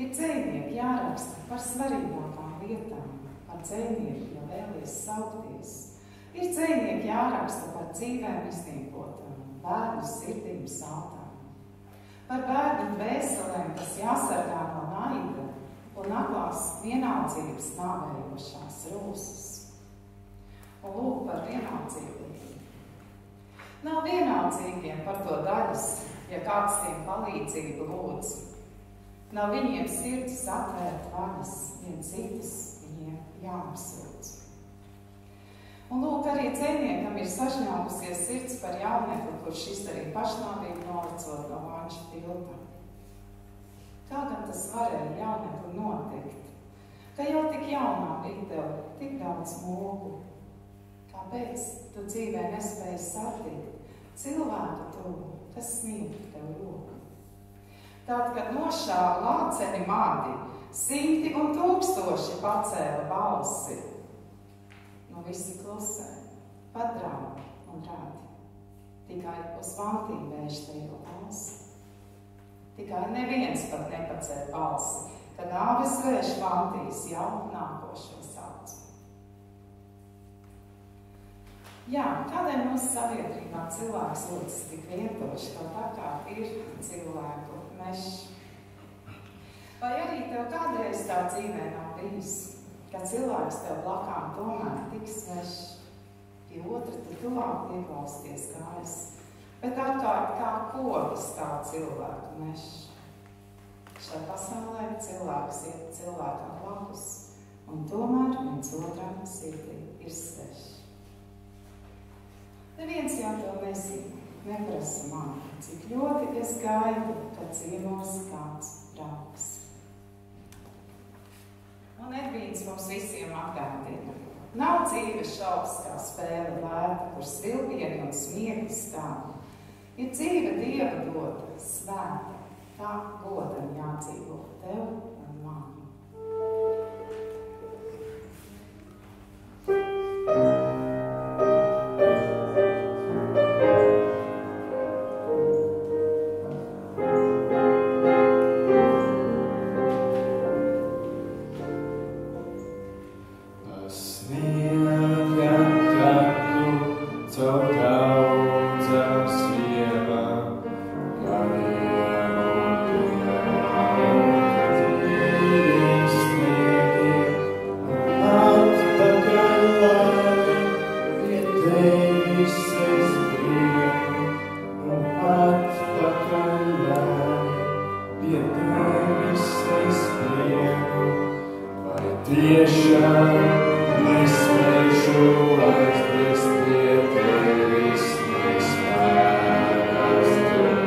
Ir dzejnieki jāraksta par svarīgākām lietām, par dzejnieku, ja vēlies saukties. Ir dzejnieki jāraksta par dzīvēm izniekotām, bērnu sirdīm saltām. Par bērnu dvēselēm, kas jāsargā no naida un naglās vienaldzības nāvējošās rūsas. Un lūk par vienaldzīgiem. Nav vienaldzīgiem par to daļas, ja kāds tiem palīdzību lūdz. Nav viņiem sirds atvērt vaļas, vien citas viņiem jāapsūdz. Un lūk, arī dzejniekam ir sažņaukusies sirds par jaunekli, kurš izdarīja pašnāvību nolicot no Vanša tilta. Kā gan tas varēja jaunekli notikt? Ka jau tik jaunā bija tev tik daudz mūgu. Kāpēc tu dzīvē nespēji satikt cilvēku tuvu, kas sniegtu tev roku? Tātad, kad nošāva lāceni madi, 100 un 1000 pacēla balsi. No visi klusē, pat draugi un rādi. Tikai uz vantīm vērštējo balsi. Tikai neviens pat nepacēla balsi, kad āves vērš vantīs jau nākošo sauc. Jā, kādēļ mūsu sabiedrībā cilvēks jūtas tik vientoši, kaut tā kā ir cilvēku mešs? Vai arī tev kādreiz tā dzīvē nav bijis? Ka cilvēks tev blakām tomēr tik svešs, pie otra tu tuvāk ieklausties kājas, bet atkārt kā kovis tā cilvēku mešs. Šai pasaulē cilvēks iet cilvēkam blakus, un tomēr viens otram sirdī ir svešs. Neviens jau to nezina, neprasa man, cik ļoti es gaidu, kad ciemos kāds draugs. Un Edvīns mums visiem atgādina. Nav dzīves šaubas kā spēle lēta, kur svilpieni un smiekli stāv. Ir dzīve Dieva dota, svēta, tā godam jādzīvo tev un man. Pie tevis es prieku, tiešām nespēšu aizmirst pie tevis nespēkas dot.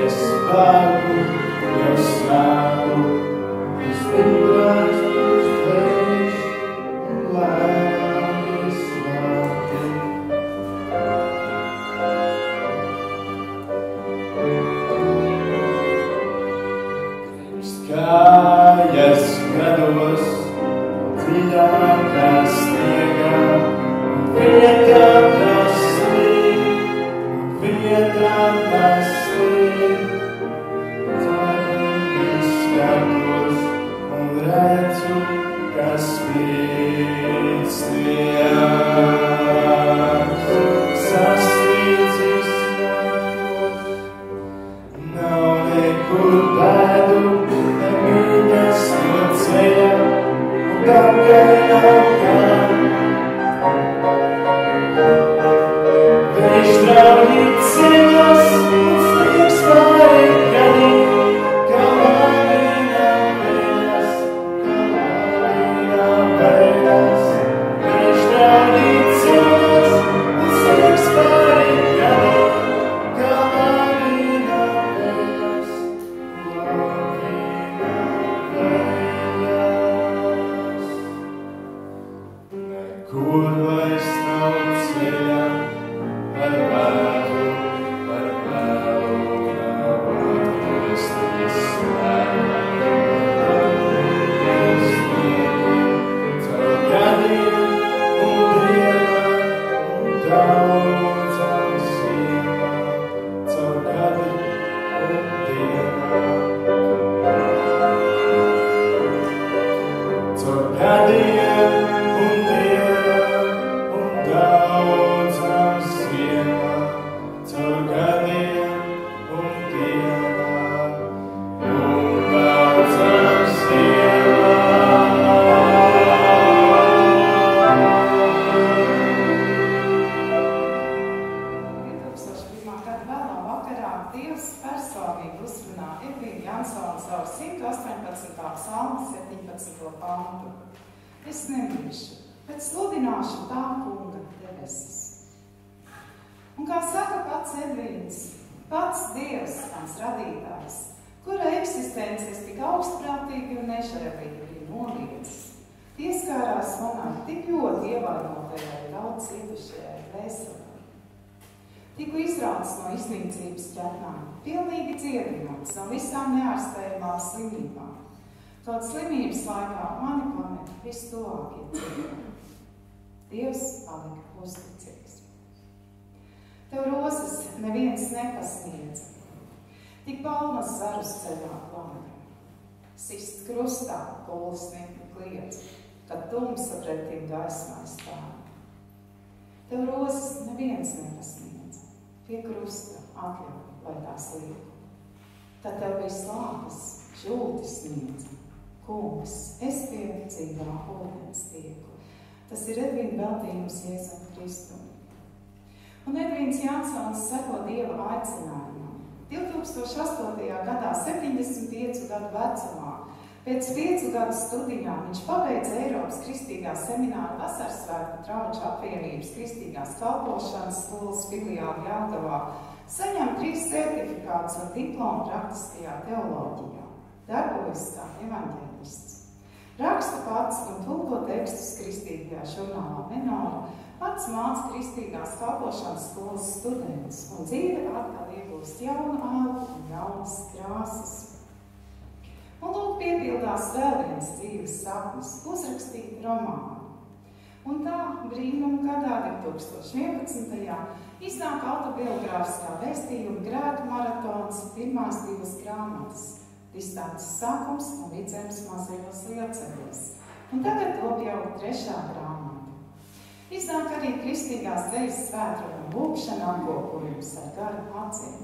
Es varu, jau sāku, es vienkārši uztvērš un lēnām izslāpju. Kājas gados, dziļākā sniegā, vietām tas slīd, vietām tas slīd. Tad skatos un redzu, kas spīd sniegs. Sastīdzis nakos, nav nekur bēdu, neviņas no ceļa, un gamgai nav gan. Viņš draugi ceļos, un sniegs pāri gadiem, kā labi nav vējas, kā labi nav vējas. Viņš draugi ceļos, un sniegs pāri gadiem, kā labi nav vējas, labi nav vējas. Nekur vairs nav ceļa, par vēlu nav atgriezties svētās sniegiem, caur gadiem un dienām un daudzām ziemām, caur gadiem un dienām. Caur gadiem un dienām un daudzām ziemām, caur gadiem un dienām un daudzām – 2001. gada vēlā vakarā Dievs personīgi uzrunā Edvīnu Jansonu savu 118. psalmu 17. pantu. Es nemiršu, bet sludināšu tā kunga debesis. Un kā saka pats Edvīns, pats Dievs, mans radītājs, kura eksistences tik augstprātīgi un nežēlīgi bija noliedzis, pieskārās manai tik ļoti ievainotajai daudz cietušajai dvēselē. Tiku izrauts no iznīcības ķetnām, pilnīgi dziedināts no visām neārstējumām slimībām. Kaut slimības laikā mani pameta vistuvākie cilvēki. Dievs palika uzticīgs. Tev rozes neviens nepasniedza, tik palmas zarus ceļā klāja. Sists krustā pūles nekliedz, kad tumsa pretim gaismai stāv. Tev rozes neviens nepasniedza, pie krusta atļauj, lai tās lieku. Tad tev bija slāpes, žultis sniedza. Kungs, es pie dzīvā ūdens tieku. Tas ir Edvīna veltījums Jēzum Kristum. Un Edvīns Jansons seko Dieva aicinājumam. 2008. gadā, 75 gadu vecumā, pēc 5 gadu studijām viņš pabeidza Eiropas Kristīgā semināra Vasarsvētku draugu apvienības Kristīgās kalpošanas skolas filiāli Jelgavā, saņem 3 certifikātus un diplomu praktiskajā teoloģijā. Darbojas kā evaņģēlists. Raksta pats un tulko tekstus kristīgajā žurnālā Menora, pats māca kristīgās kalpošanas skolas studentus un dzīve atkal iegūst jaunu elpu un jaunas krāsas. Un lūk piepildās vēl viens dzīves sapnis – uzrakstīt romānu. Un tā brīnuma gadā 2011. iznāk autobiogrāfiskā vēstījuma Grēku maratons pirmās 2 grāmatas – Distances sākums un Vidzemes mazajos lielceļos. Un tagad top jau 3. grāmata. Iznāk arī kristīgās dzejas svētkrājuma lūkšana apkopojums ar garu acīm.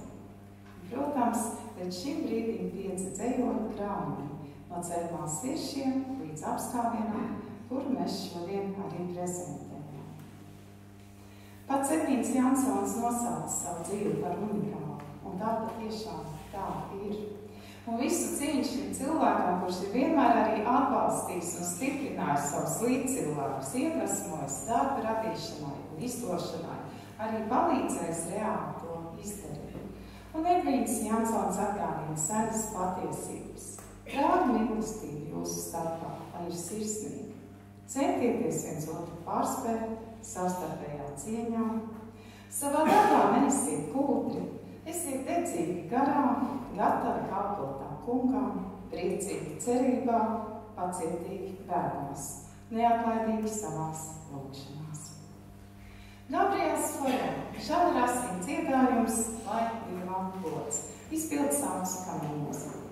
Protams, līdz šim brīdim 5 dzejoļu krājumi no Ceļmās viršiem līdz apskāvienam, kuru mēs šodien arī prezentējam. Pats Edvīns Jansons nosauca savu dzīvi par unikālu, un tā patiešām tā ir. Un visu cieņu šim cilvēkam, kurš ir vienmēr arī atbalstījis un stiprinājis savus līdzcilvēkus, iedvesmojis darba radīšanai un izdošanai, arī palīdzējis reāli to izdarīt. Un Edvīns Jansons atgādina senas patiesības. Rāda mīlestību jūsu starpā, lai ir sirsnīgi. Centieties viens otru pārspēt savstarpējā cieņā. Savā darbā neesiet kūtri, esiet dedzīgi garā, gatavi kalpot tam kungam, priecīgi cerībā, pacietīgi bērnos, neatlaidīgi savās lūgšanās. Gabriels Forē, Žana Rasina dziedājums, lai Dievam gods. Izpild savus kameļu mūziku.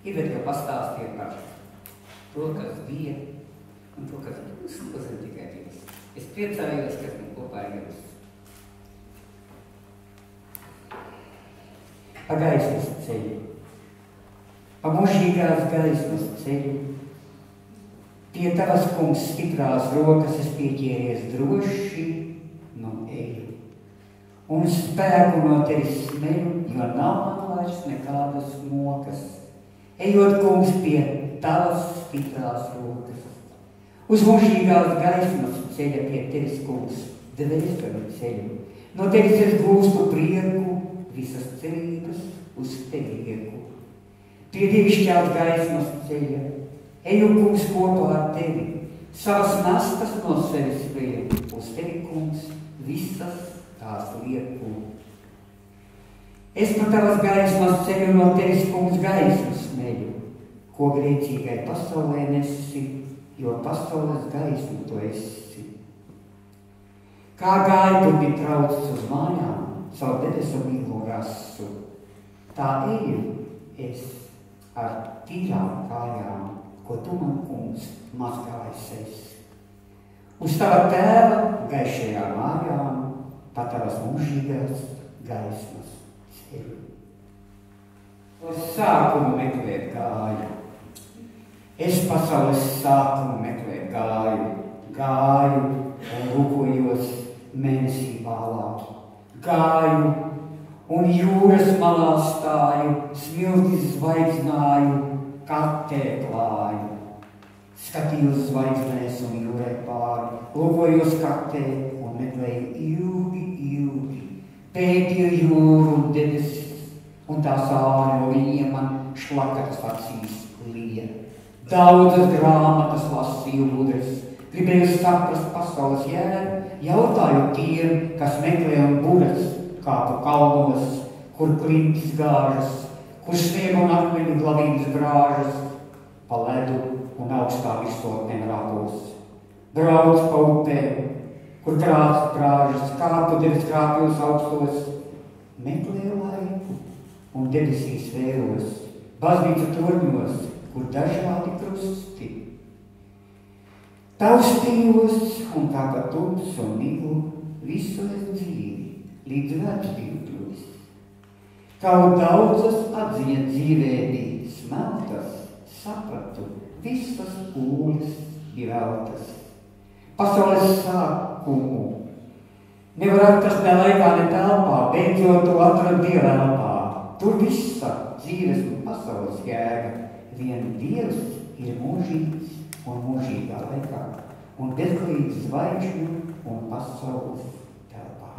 Iveta jau pastāstīja par to, kas bija un to, kas būs, to zinu tikai Dievs. Es priecājos, ka esmu kopā ar jums. Pa gaismas ceļu, pa mūžīgās gaismas ceļu, pie tavas, kungs, stiprās rokas es pieķēries droši, nu eju, un spēku no tevis smeļu, jo nav man vairs nekādas mokas. Ejot, kungs, pie tavas stiprās rokas, uz mūžīgās gaismas ceļa pie tevis, kungs, dvēseli ceļu. No tevis es gūstu prieku, visas cerības uz tevi lieku. Pie dievišķās gaismas ceļa, eju, kungs, kopā ar tevi, savas nastas no sevis lieku, uz tevi, kungs, visas tās lieku. Es pa tavas gaismas ceļu no tevis, kungs, gaismu smeļu, ko grēcīgai pasaulē nesi, jo pasaules gaismu tu esi. Kā gaidumi trauc uz mājām, caur debesu mīlo rasu, tā eju es ar tīrām kājām, ko tu man, kungs, mazgājis esi. Uz tava tēva gaišajām mājām, pa tavas mūžīgās gaismas ceļu. Uz sākumu meklēt gāju. Es pasaules sākumu meklēt gāju un rūkojos mēnesī bālā. Gāju un jūras malā stāju, smiltis zvaigznāju, kaktē klāju. Skatījos zvaigznēs un jūrē pāri, lūkojos kaktē un meklēju ilgi, pētīju jūru un debesis, un tā sāne no viņiem man šlakatas acīs lija. Daudzas grāmatas lasīju gudras, gribēju saprast pasaules jēgu, jautāju tiem, kas meklē un buras, kāpu kalnos, kur klintis gāžas, kur sniegu un akmeņu glavības grāžas, pa ledu un augstā virsotnēm rāpos. Brauc pa upēm, kur krāts grāžas, kāpu debes krāpjos augstos, meklēju laiku un debesīs vēros, baznīcu torņos, kur dažādi krusti. Taustījos un kā pa tumsu un miglu, visu es dzīvi, līdz vērtības kļūs. Kaut daudzas atziņa dzīvē bija smeltas, sapratu, visas pūles ir veltas. Pasaules sākumu nevar atrast ne laikā, ne telpā, beidzot to atradu Dievā. Tur visa dzīves un pasaules jēga. Vien Dievs ir mūžīgs un mūžīgā laikā, un bezgalīgs zvaigžņu un pasaules telpā.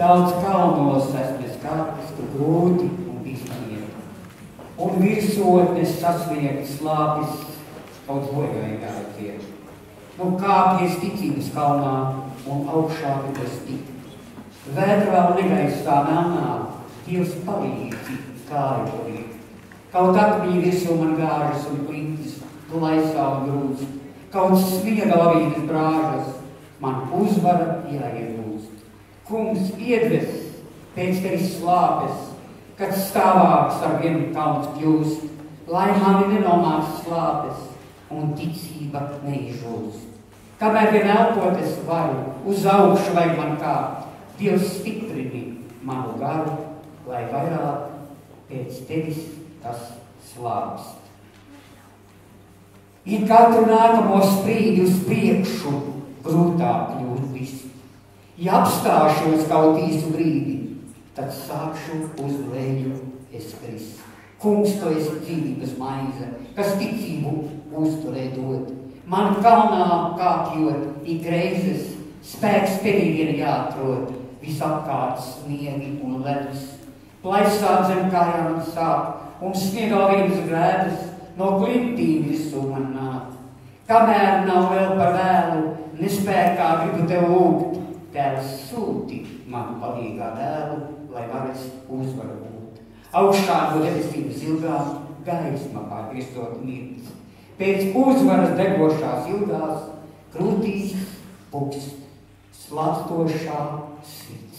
Daudz kalnos esmu skarbis, tu grūti un izmiet. Un virsotnes sasniegt slāpis, kaut bojājā tiek. Nu kāpjies ticības kalnā un augšā gribas tikt. Vētrā negaisā melnā, Dievs palīdzi kāju porīt. Kaut akmī virsū man gāžas un plintis, laisā un grūst. Kaut smiega lavīnes brāžas, man uzvara jāiegūst. Kungs iedves pēc tevis slāpes, kad stāvāks ar vienu kauns kļūst, lai mani nenomāks slāpes un ticība neizžūst. Kamēr vien elpot es varu, uz augšu vajag man kāpt, Dievs stiprini manu garu, lai vairāk pēc tevis tas slāpst. Ir katru nākamo sprīdi uz priekšu grūtāk kļūt viss. Ja apstāšos kaut īsu brīdi, tad sākšu uz leju es krist. Kungs, tu esi dzīvības maize, kas ticību uzturē dod. Man kalnā kāpjot ik reizes, spēks tevī vien jāatrod, visapkārt sniegi un ledus. Plaisā zem kājām man sāp un sniegā vienas grēdas no klintīm visu man nāk. Kamēr nav vēl par vēlu, nespēkā gribu tev lūgt, Tēvs sūti man palīgā dēlu, lai varēs uzvaru būt. Augšā no debesīm zilgā gaisma pārviesot mirts. Pēc uzvaras degošās ilgās krūtīs pukst slāpstošā sirds.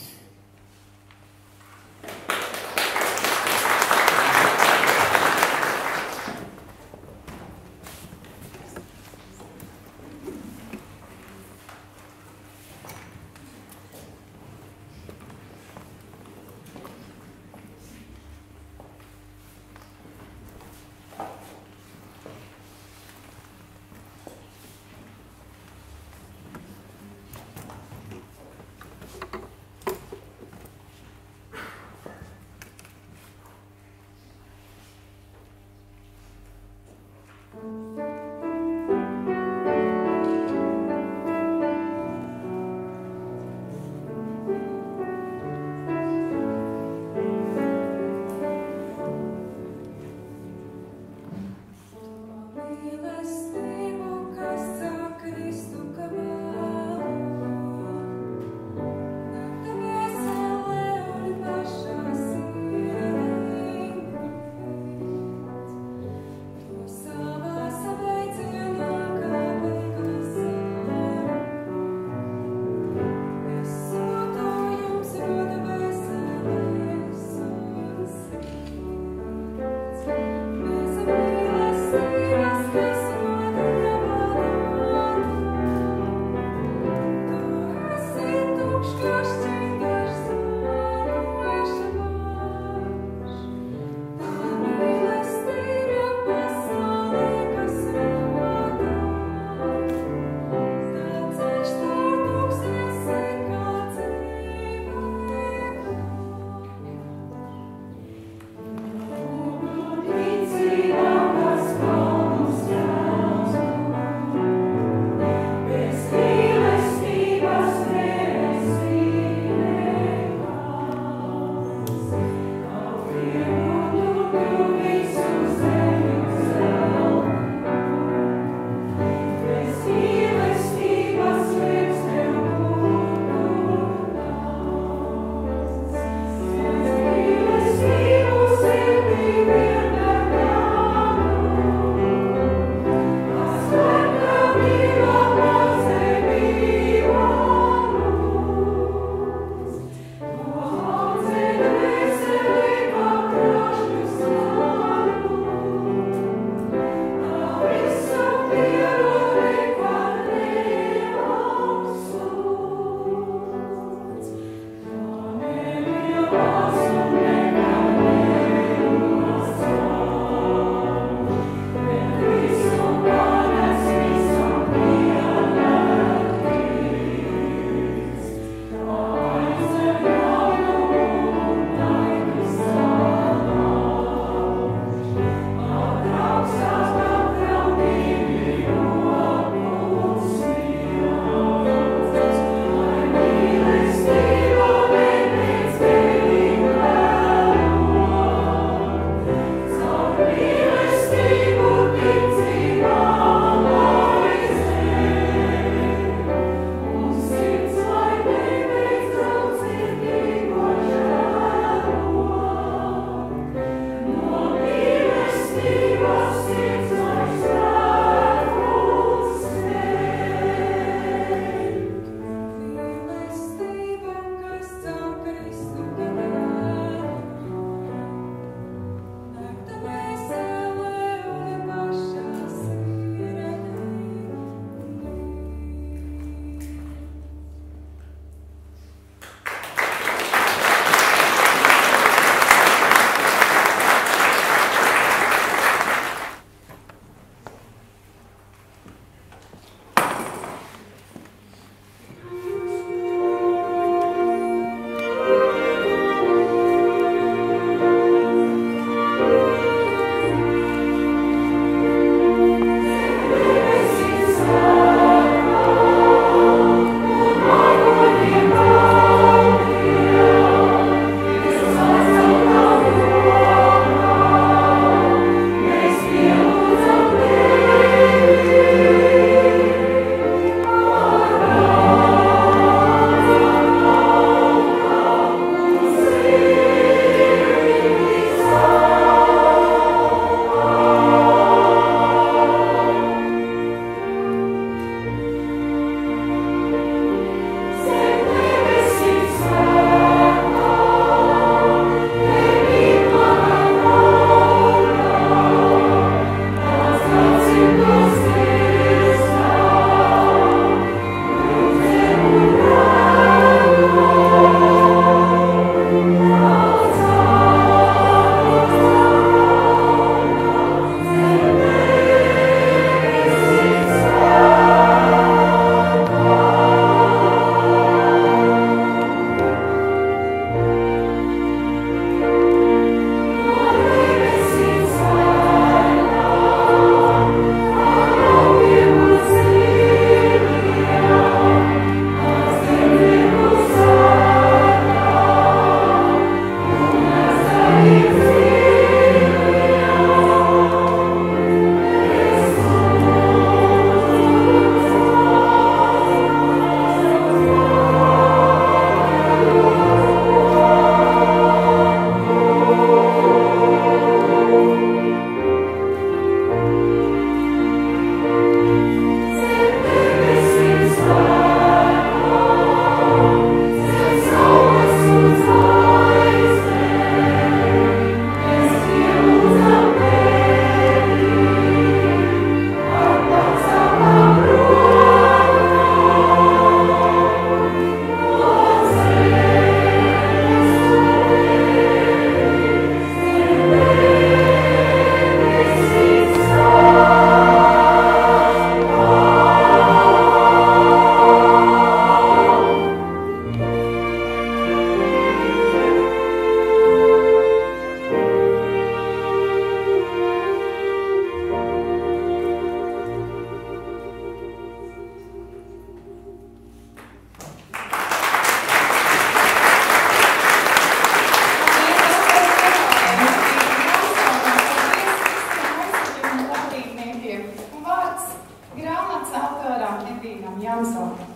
vairāk nebīnam Jansonu.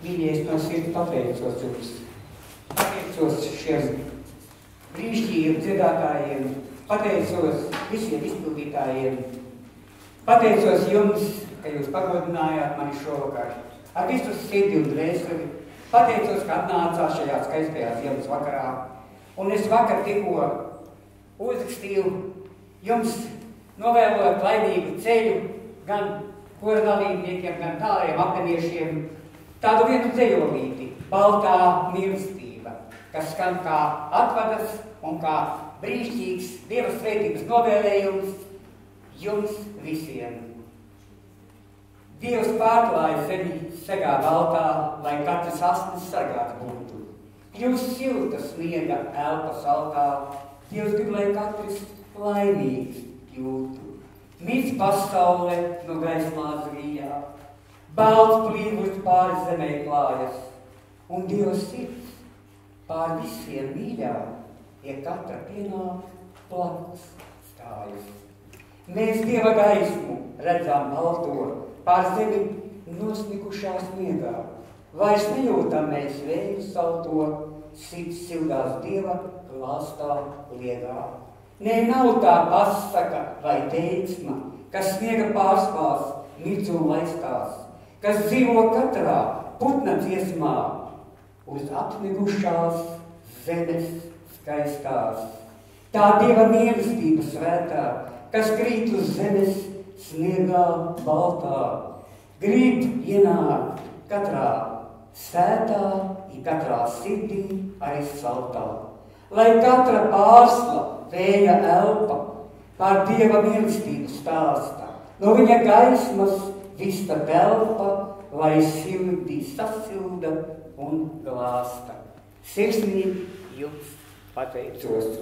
Mīļies, no sirds pateicos jums. Pateicos šiem brīnišķīgiem dziedātājiem. Pateicos visiem izpildītājiem. Pateicos jums, ka jūs pagodinājāt mani šovakar. Ar visu sirdi un dvēseli. Pateicos, ka atnācāt šajā skaistajā ziemas vakarā. Un es vakar tikko uzrakstīju jums novēlot laimīgu ceļu gan kora dalībniekiem, gan tālajiem apmeniešiem. Tādu vienu dzejolīti, baltā mīlestība, kas skan kā atvadas un kā brīnišķīgs Dieva svētības novēlējums jums visiem. Dievs pārklāja sevi segā baltā, lai katrs asnis sargāts būtu. Kļūst silta sniega elpa saltā, Dievs grib, lai katrs laimīgs kļūtu. Mīts pasaule no gaismās rījā, balts plīvurs pāri zemē klājas, un Dievs sirds pār visiem mīļā, ja katra pienāk blakus stājas. Mēs Dieva gaismu redzam balto, pār zemi nosnikušās miegā. Vairs nejūtam mēs vēju salto, sirds sildās Dieva glāstā liegā. Nē, nav tā pasaka vai teiksma, kas sniega pārspās, mirdz un laistās, kas dzīvo katrā putna dziesmā, uz apnigušās zemes skaistās. Tā Dieva mīlestība svētā, kas krīt uz zemes sniegā baltā, grib ienākt katrā sētā, katrā sirdī arī saltā. Lai katra pārsla vēja elpa pār Dieva mīlestību stāsta, no viņa gaismas vista telpa, lai sirdī sasilda un glāsta. Sirsnīgi jums pateicos.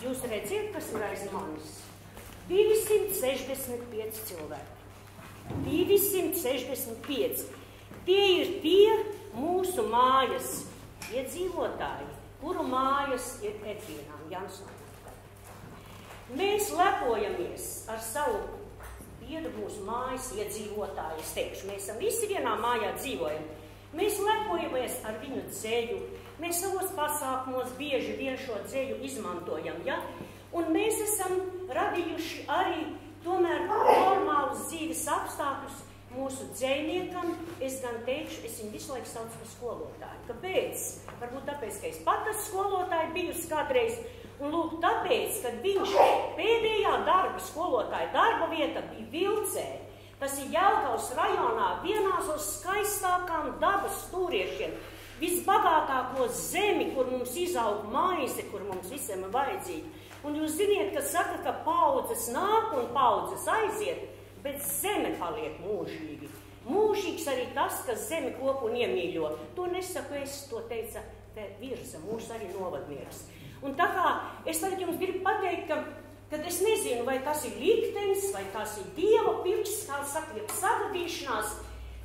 Jūs redziet, kas ir aiz manis? 265 cilvēki. 265. Tie ir tie mūsu mājas iedzīvotāji, kuru mājas ir Edvīnām Jansonam. Mēs lepojamies ar savu viedu mūsu mājas iedzīvotāju. Es teikšu, mēs esam visi vienā mājā dzīvojam. Mēs lepojamies ar viņu dzeju. Mēs savos pasākumos bieži vien šo dzeju izmantojam, ja? Un mēs esam radījuši arī tomēr normālus dzīves apstākļus mūsu dzejniekam. Es gan teikšu, es viņu visu laiku saucu par skolotāju. Kāpēc? Varbūt tāpēc, ka es pat esmu skolotāja bijusi kādreiz. Un lūk, tāpēc, kad viņš pēdējā darba skolotāja darba vieta bija Vilcē, tas ir Jelgavas rajonā vienās uz skaistākām dabas stūriešiem, visbagātāko zemi, kur mums izaug maize, kur mums visiem ir vajadzīgi. Un jūs ziniet, ka saka, ka paudzes nāk un paudzes aiziet, bet zeme paliek mūžīgi. Mūžīgs arī tas, kas zemi kopu un iemīļo. To nesaku es, to teica Virza, mūsu arī novadnieks. Un tā kā es tagad jums gribu pateikt, ka es nezinu, vai tas ir liktenis, vai tas ir Dieva pirksts, kā saka, jeb sagadīšanās.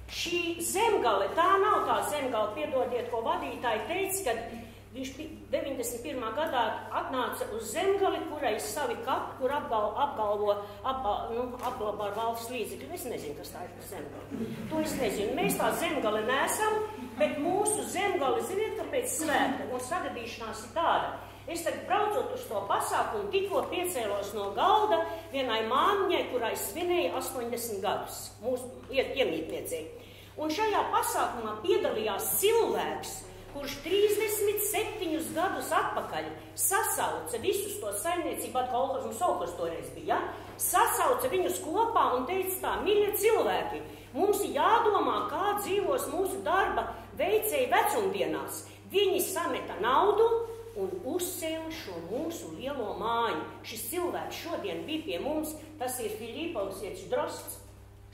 Šī zemgale, tā nav tā zemgale, piedodiet, ko vadītāji teica, Viņš 91. gadā atnāca uz Zemgali, kurai savi kapi, kur apgalvo ar valsts līdzekļu. Es nezinu, kas tā ir par Zemgali. To es nezinu. Mēs tā Zemgali neesam, bet mūsu Zemgali, ziniet, kāpēc svēta un sagadīšanās ir tāda. Es tagad braucot uz to pasākumu, tikko piecēlos no galda vienai māmiņai, kurai svinēja 80 gadus, mūsu iemītniecei. Un šajā pasākumā piedalījās cilvēks, kurš 37 gadus atpakaļ sasauca visus to saimniecību, kolhozmu sovhos toreiz bija, ja? Sasauca viņus kopā un teica tā, mīļie cilvēki, mums ir jādomā, kā dzīvos mūsu darba veicēji vecumdienās. Viņi sameta naudu un uzcēla šo mūsu lielo māju. Šis cilvēks šodien bija pie mums, tas ir Filipovs Drosts.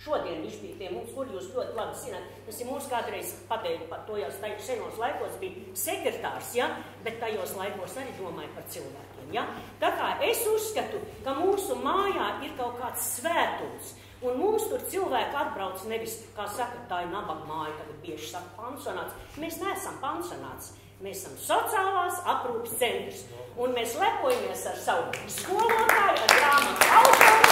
Šodien viņš bija pie mums, kur jūs ļoti labi zināt. Tas ir mūsu kādreiz pateikt par to, jau senos laikos bija sekretārs, ja? Bet tajos laikos arī domāja par cilvēkiem. Ja? Tā kā es uzskatu, ka mūsu mājā ir kaut kāds svētums, un mums tur cilvēki atbrauc nevis, kā saka, tā ir nabaga māja, tagad bieži saka pansionāts. Mēs neesam pansionāts. Mēs esam sociālās aprūpes centrs, un mēs lepojamies ar savu skolotāju, ar grāmatu autoru.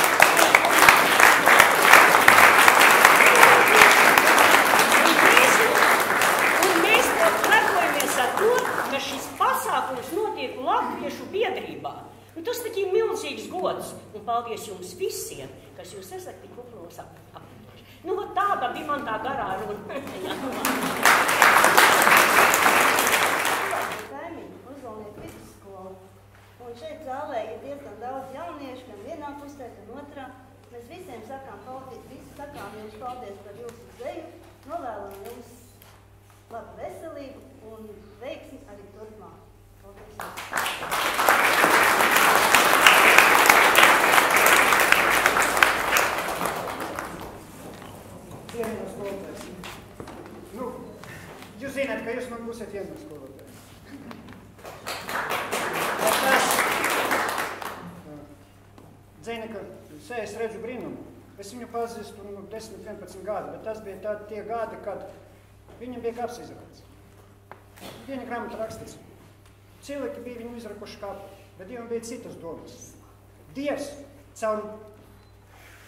Un mēs lepojamies ar to, ka šis pasākums notiek Latviešu biedrībā. Un tas taču ir milzīgs gods, un paldies jums visiem, kas jūs esat tik kuplos apmetuši. Nu, tāda bija man tā garā runa. Un šeit zālē ir diezgan daudz jauniešu, gan vienā pusē, gan otrā. Mēs visiem sakām jums paldies par jūsu dzeju, novēlam jums labu veselību un veiksmi arī turpmāk. Cienījamais skolotājs. Nu, jūs zināt, ka jūs man būsiet cienījamais skolotājs. Dzēnika, es redzu brīnumu. Es viņu pazīstu 10-11 gadu, bet tas bija tie gadi, kad viņam bija kaps izrakts. Viena grāmata rakstīts. Cilvēki bija viņu izrakuši kapu, bet Dievam bija citas domas. Dievs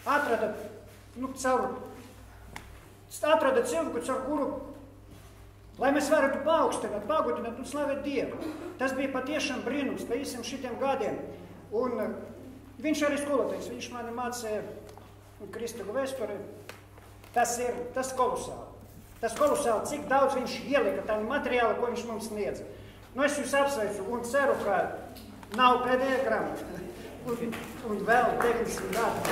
atrada cilvēku, caur kuru, lai mēs varētu paaugstināt, pagodināt un slavēt Dievu. Tas bija patiešām brīnums pa visiem šitiem gadiem. Un viņš arī skolotājs, viņš mani mācīja kristīgu vēsturi. Tas kolosāli. Tas kolosāli, cik daudz viņš ielika tā materiāla, ko viņš mums sniedz. Nu, es jūs apsveicu un ceru, ka nav pēdējā grāmata. Un vēl 90 gadu.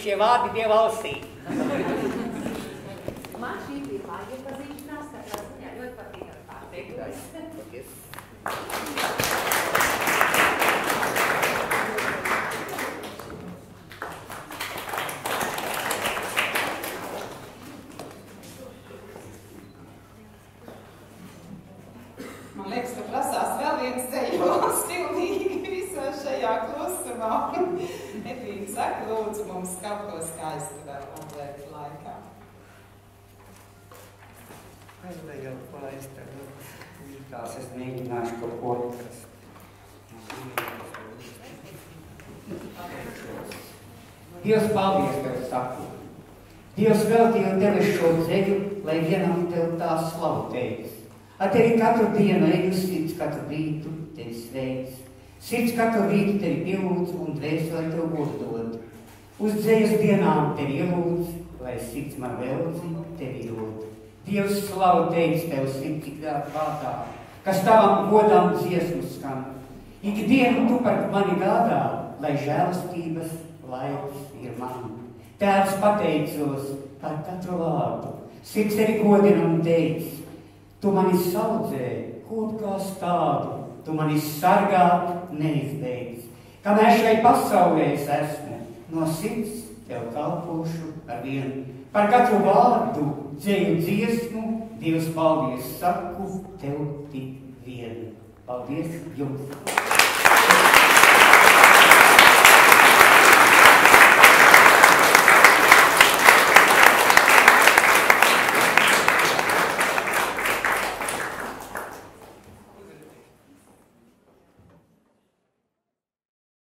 Šie vārdi Dieva valstī. Man šī pirmā iepazīšanās, katrā ziņā ļoti patīk ar pārsteigtos. Man liekas, ka prasās vēl viens dzejos pilnīgi visā šajā klusumā. Edvīna saka, lūdzu mums kaut ko skaistu vēl atliek laikā. Es vēl palaist tagad. Tās es mēģināšu kaut ko atrast. Dievs, paldies tev saku. Dievs veltīja tevi šo dzeļu, lai vienam tev tā slavu teiks. Ar tevi katru dienu eju sirds, katru rītu tevi sveic. Sirds katru rītu tevi pielūdz un dvēseli tev godot. Uz dzējas dienām tevi ielūdz, lai sirds man velci tevi dod. Dievs slavu teiks tev sirds vārdā, kas tavam godām dziesmu skan. Ikdienu tu par mani gādā, lai žēlastības laiks ir man. Tēvs, pateicos par katru vārdu, sirds tevi godina un teic, tu mani saudzēji, kaut kā stādu, tu mani sargāt neizbeidz. Kamēr šai pasaulē es esmu, no sirds tev kalpošu ar vienu. Par katru vārdu, dzeju dziesmu, Dievs, paldies, saku tev tik vienu. Paldies jums!